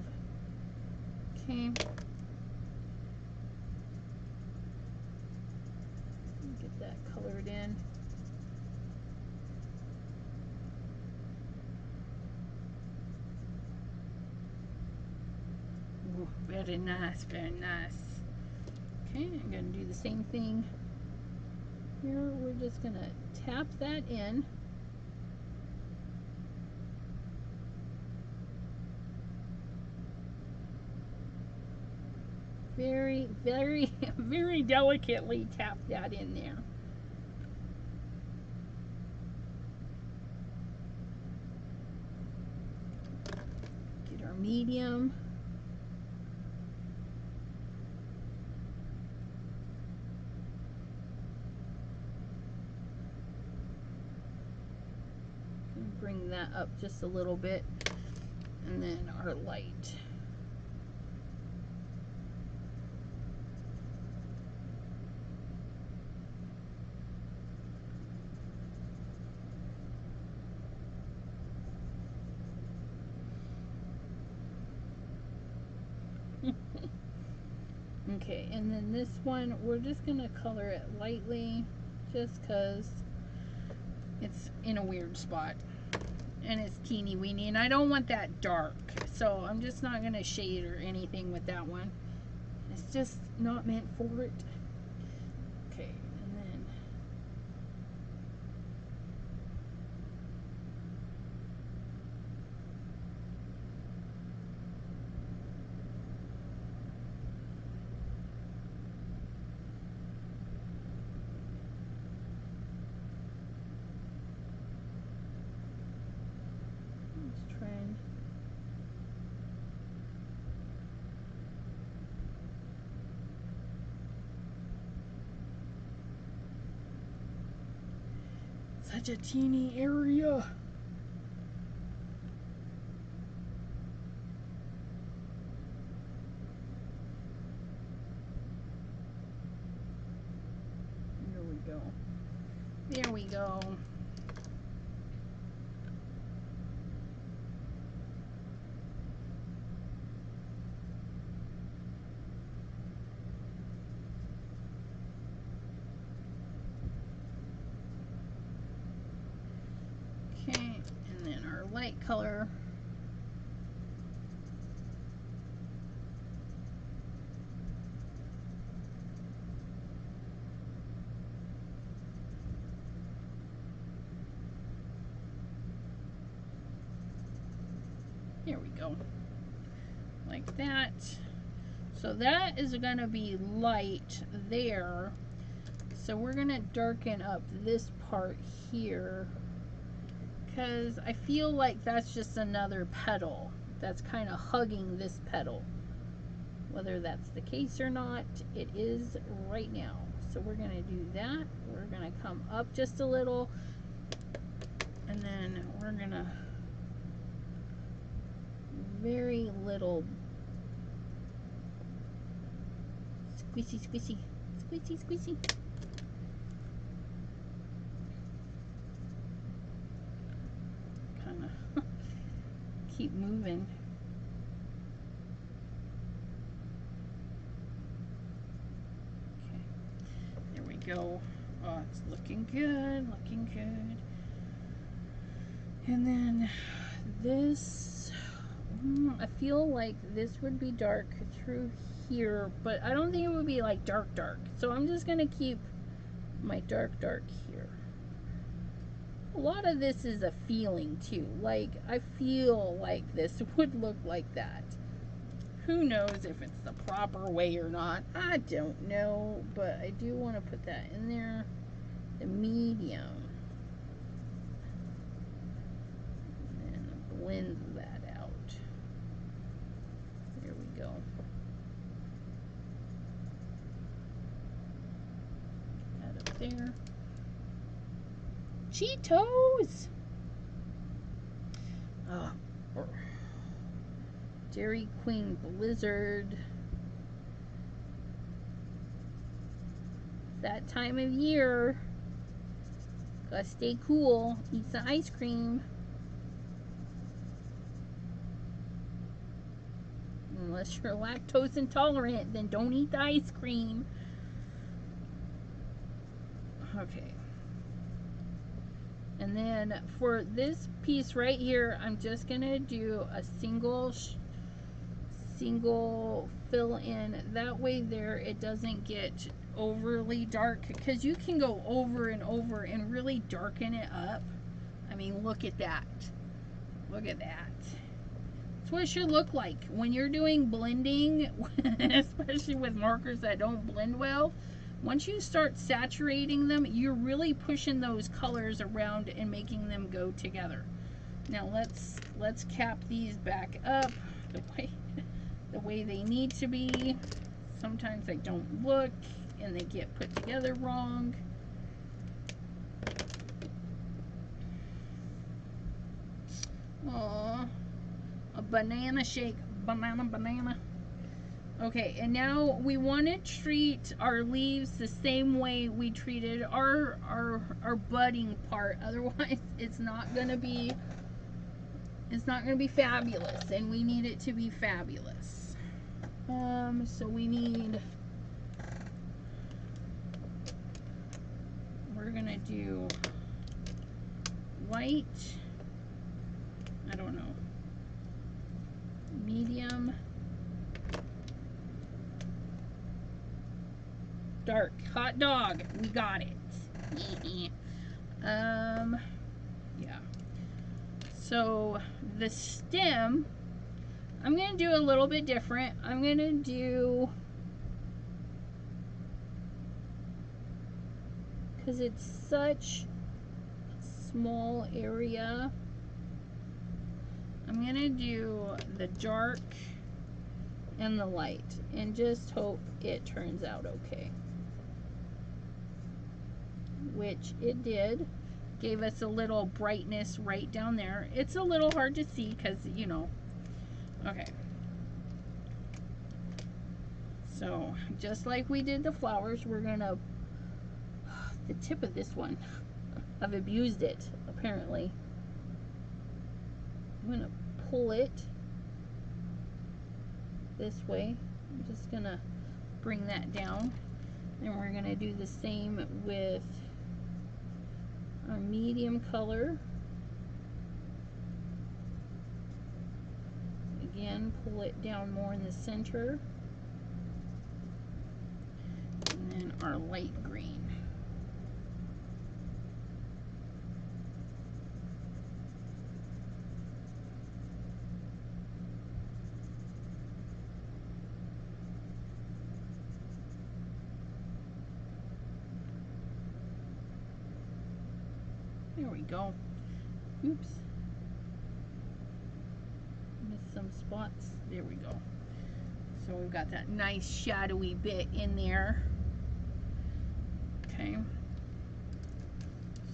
Okay. Get that colored in. Ooh, very nice, very nice. Okay, I'm going to do the same thing here. We're just going to tap that in. Very, very, very delicately tap that in there. Get our medium. Bring that up just a little bit, and then our light. Okay, and then this one, we're just going to color it lightly just because it's in a weird spot and it's teeny weeny, and I don't want that dark, so I'm just not going to shade or anything with that one. It's just not meant for it. Okay, and then let's try and such a teeny area. There we go. There we go. Okay, and then our light color. go. Like that. So that is going to be light there. So we're going to darken up this part here, because I feel like that's just another petal that's kind of hugging this petal. Whether that's the case or not, it is right now. So we're going to do that. We're going to come up just a little, and then we're going to very little squishy, squishy, squishy, squishy. Kind of keep moving. Okay, there we go. Oh, it's looking good, looking good. And then this, I feel like this would be dark through here, but I don't think it would be like dark dark. So I'm just gonna keep my dark here. A lot of this is a feeling too. Like, I feel like this would look like that. Who knows if it's the proper way or not? I don't know, but I do want to put that in there. The medium. And blend that out. There we go. That up there. Cheetos! Dairy Queen Blizzard. That time of year. Gotta stay cool. Eat some ice cream. Unless you're lactose intolerant, then don't eat the ice cream. Okay. And then for this piece right here, I'm just gonna do a single fill in. That way there it doesn't get overly dark, because you can go over and over and really darken it up. I mean, look at that. Look at that. That's what it should look like when you're doing blending, especially with markers that don't blend well. Once you start saturating them, you're really pushing those colors around and making them go together. Now let's cap these back up the way they need to be. Sometimes they don't look and they get put together wrong. Aww, a banana shake, banana. Okay, and now we want to treat our leaves the same way we treated our budding part. Otherwise, it's not gonna be fabulous, and we need it to be fabulous. So we're gonna do white, I don't know, medium, dark, hot dog, we got it. Yeah. So the stem, I'm gonna do a little bit different. I'm gonna do, because it's such a small area, I'm gonna do the dark and the light and just hope it turns out okay. Which it did. Gave us a little brightness right down there. It's a little hard to see because, you know. Okay. So, just like we did the flowers, we're gonna, the tip of this one, I've abused it, apparently. I'm gonna pull it this way. I'm just gonna bring that down. And we're gonna do the same with our medium color. Again, pull it down more in the center. And then our light green. we go. Oops. Missed some spots. There we go. So we've got that nice shadowy bit in there. Okay.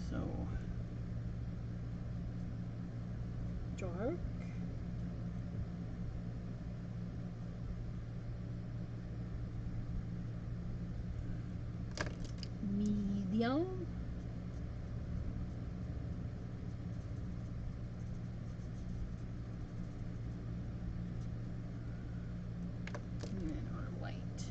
So dark. Medium. And then our light.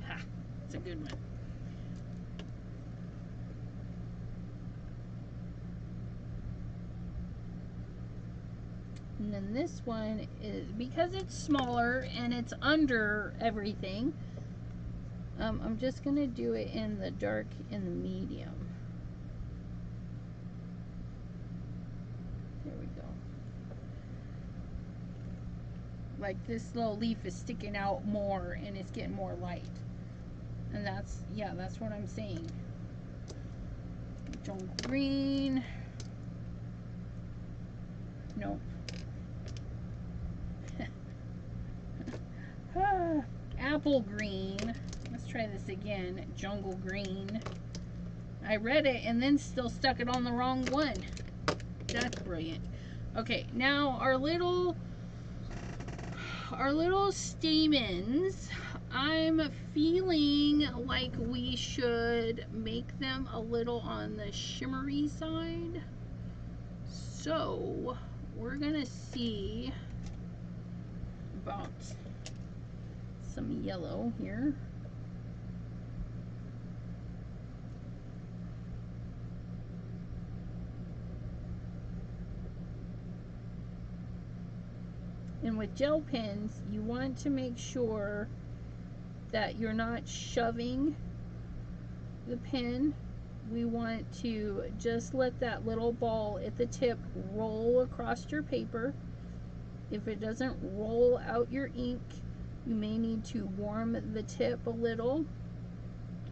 Ha! It's a good one. And then this one is, because it's smaller and it's under everything, I'm just going to do it in the dark and the medium. There we go. Like this little leaf is sticking out more and it's getting more light. And that's, yeah, that's what I'm saying. Jungle green. Nope. Apple green. Let's try this again. Jungle green. I read it and then still stuck it on the wrong one. That's brilliant. Okay, now our little stamens, I'm feeling like we should make them a little on the shimmery side. So we're gonna see about some yellow here. And with gel pens, you want to make sure that you're not shoving the pen. We want to just let that little ball at the tip roll across your paper. If it doesn't roll out your ink, you may need to warm the tip a little.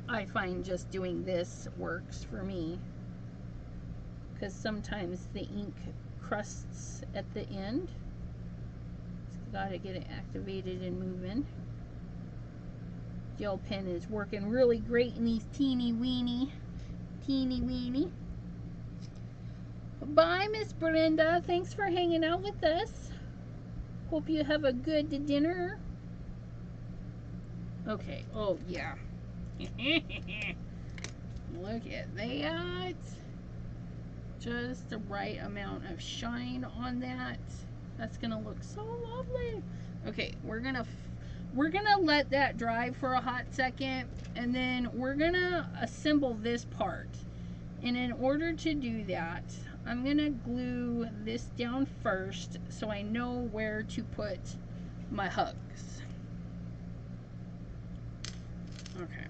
I find just doing this works for me, because sometimes the ink crusts at the end. Got to get it activated and moving. Gel pen is working really great in these teeny weeny. Bye, Miss Brenda. Thanks for hanging out with us. Hope you have a good dinner. Okay. Oh, yeah. Look at that. Just the right amount of shine on that. That's gonna look so lovely. Okay, we're gonna let that dry for a hot second, and then we're gonna assemble this part. And in order to do that, I'm gonna glue this down first so I know where to put my hugs. Okay.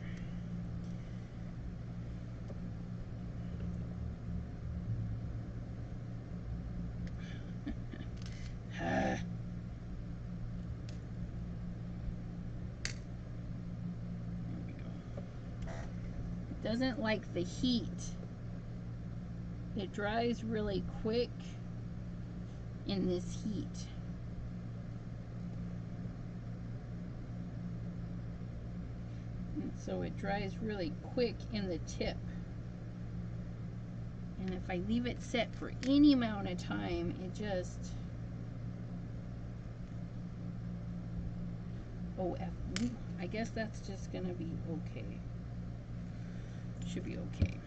Doesn't like the heat. It dries really quick in this heat. And so it dries really quick in the tip. And if I leave it set for any amount of time, it just... Oh, I guess that's just gonna be okay. Should be okay.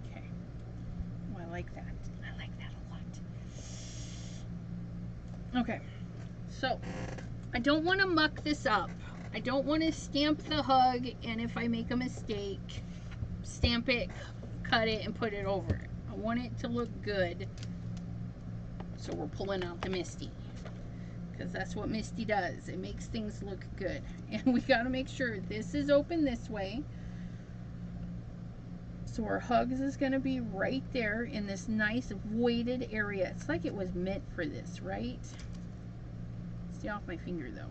Okay. Oh, I like that. I like that a lot. Okay. So, I don't want to muck this up. I don't want to stamp the hug, and if I make a mistake, stamp it cut it and put it over it. I want it to look good. So we're pulling out the Misty, because that's what Misty does. It makes things look good. And we got to make sure this is open this way. So our hugs is going to be right there in this nice voided area. It's like it was meant for this, right? Stay off my finger though.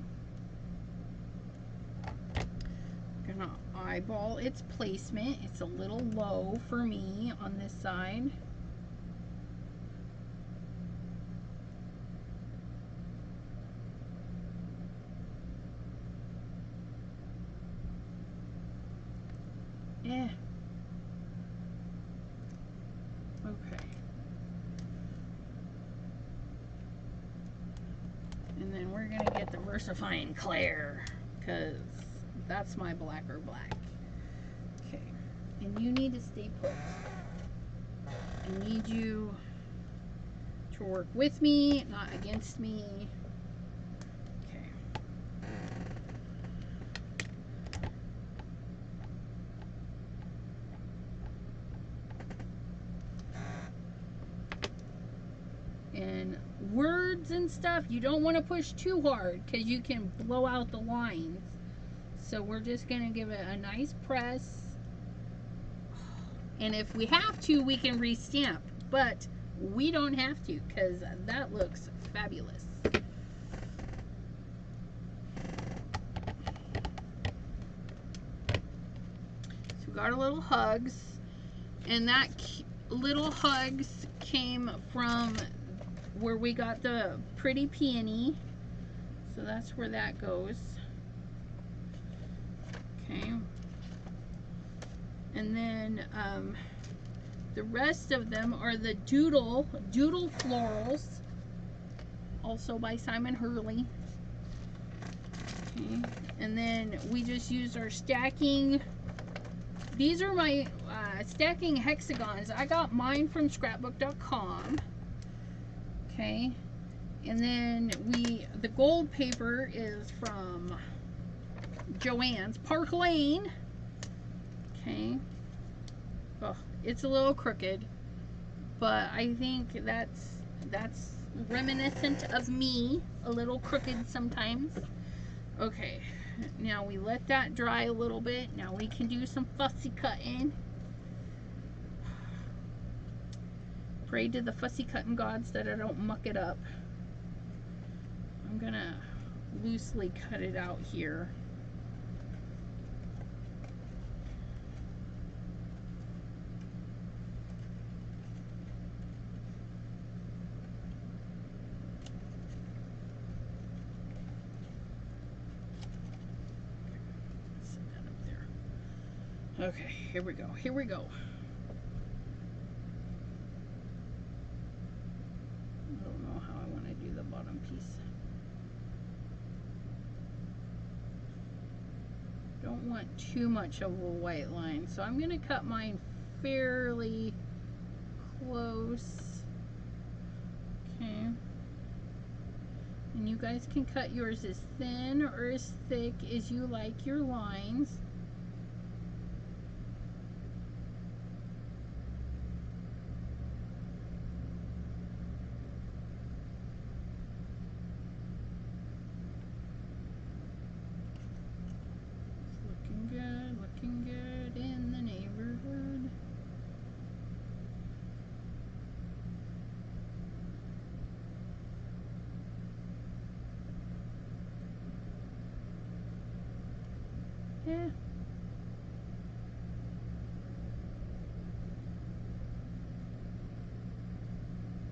I'm going to eyeball its placement. It's a little low for me on this side. Yeah. Okay. And then we're going to get the VersaFine Clair, because that's my blacker black. Okay. And you need to stay put. I need you to work with me, not against me. And words and stuff, you don't want to push too hard because you can blow out the lines. So we're just going to give it a nice press. And if we have to, we can restamp. But we don't have to, because that looks fabulous. So we got our little hugs. And that little hugs came from where we got the pretty peony, so that's where that goes. Okay, and then the rest of them are the doodle florals, also by Simon Hurley. Okay, and then we just use our stacking. These are my stacking hexagons. I got mine from scrapbook.com. Okay, and then the gold paper is from Joann's Park Lane. Okay, oh, it's a little crooked, but I think that's reminiscent of me, a little crooked sometimes. Okay, now we let that dry a little bit. Now we can do some fussy cutting. Pray to the fussy cutting gods that I don't muck it up. I'm gonna loosely cut it out here. Set that up there. Okay, here we go. Here we go. Don't want too much of a white line, so I'm going to cut mine fairly close. Okay, and you guys can cut yours as thin or as thick as you like your lines. Looking good in the neighborhood. Yeah.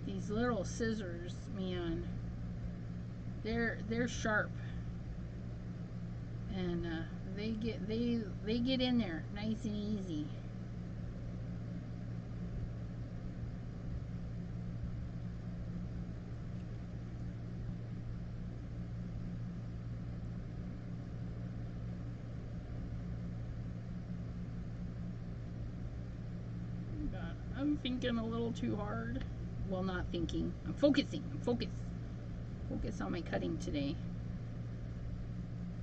These little scissors, man, they're sharp. And they get in there nice and easy. I'm thinking a little too hard. Well, not thinking. I'm focusing. Focus on my cutting today.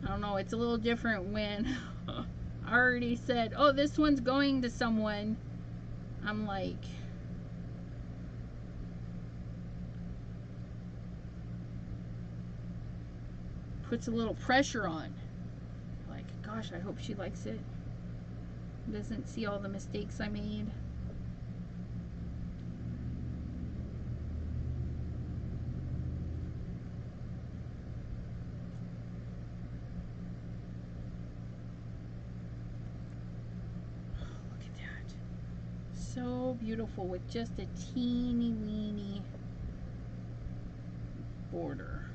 I don't know, it's a little different when I already said, oh, this one's going to someone. I'm like, puts a little pressure on. Like, gosh, I hope she likes it. Doesn't see all the mistakes I made. So beautiful with just a teeny weeny border.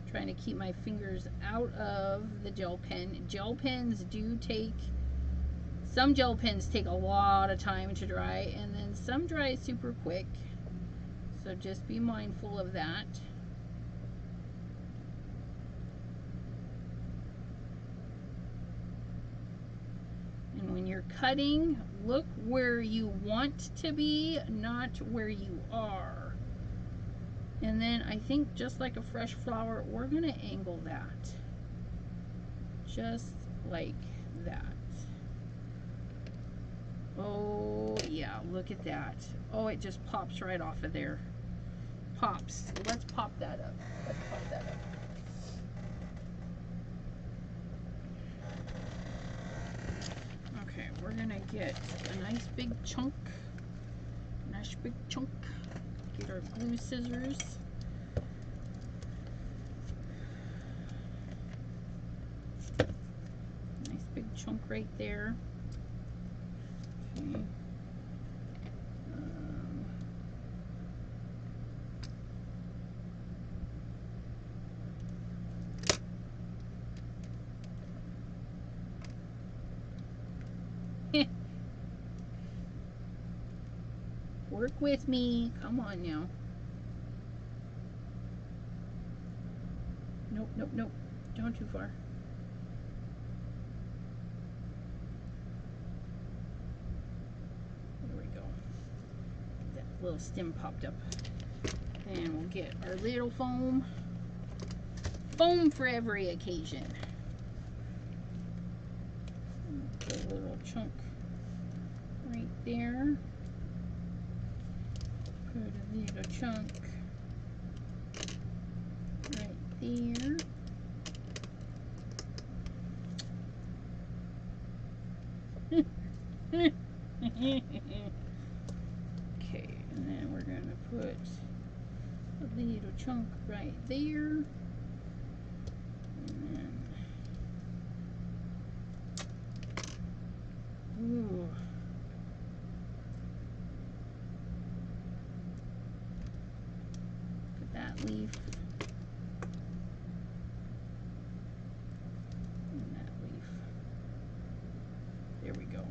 Trying to keep my fingers out of the gel pen. Gel pens do take, some gel pens take a lot of time to dry, and then some dry super quick. So just be mindful of that. And when you're cutting, look where you want to be, not where you are. And then I think just like a fresh flower, we're going to angle that. Just like that. Oh yeah, look at that. Oh, it just pops right off of there. Pops. Let's pop that up. Let's pop that up. Okay, we're gonna get a nice big chunk. Nice big chunk. Get our glue scissors. Nice big chunk right there. Okay. Work with me. Come on now. Nope, nope, nope. Don't too far. There we go. That little stem popped up. And we'll get our little foam. Foam for every occasion. Put a little chunk right there. Put a little chunk right there. Okay, and then we're going to put a little chunk right there. And then, ooh. That leaf and that leaf. There we go.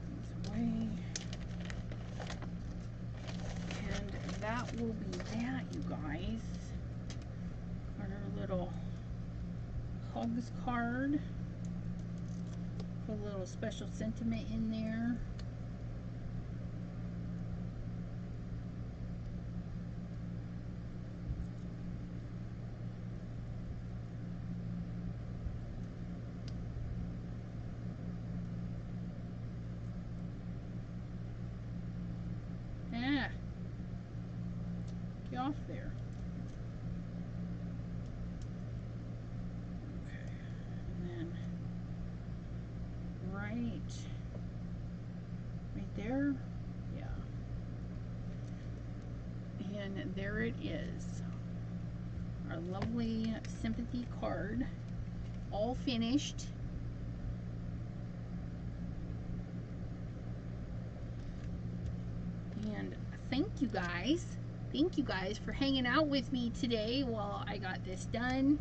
These away. And that will be that, you guys. Our little hugs card. Put a little special sentiment in there. Get off there. Okay, and then right there, yeah. And there it is. Our lovely sympathy card, all finished. And thank you guys. Thank you guys for hanging out with me today while I got this done.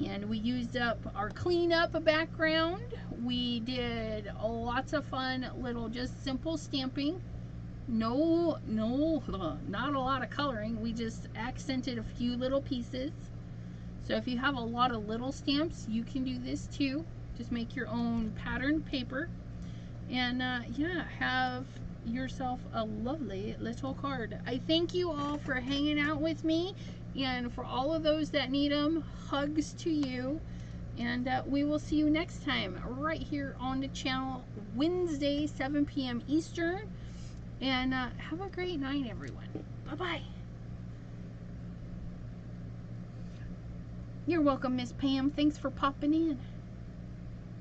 And we used up our cleanup background. We did lots of fun little just simple stamping. Not a lot of coloring. We just accented a few little pieces. So if you have a lot of little stamps, you can do this too. Just make your own patterned paper. And yeah, have yourself a lovely little card. I thank you all for hanging out with me, and for all of those that need them, hugs to you. And And we will see you next time right here on the channel, Wednesday, 7 p.m. Eastern. And have a great night, everyone. Bye-bye. You're welcome, Miss Pam. Thanks for popping in.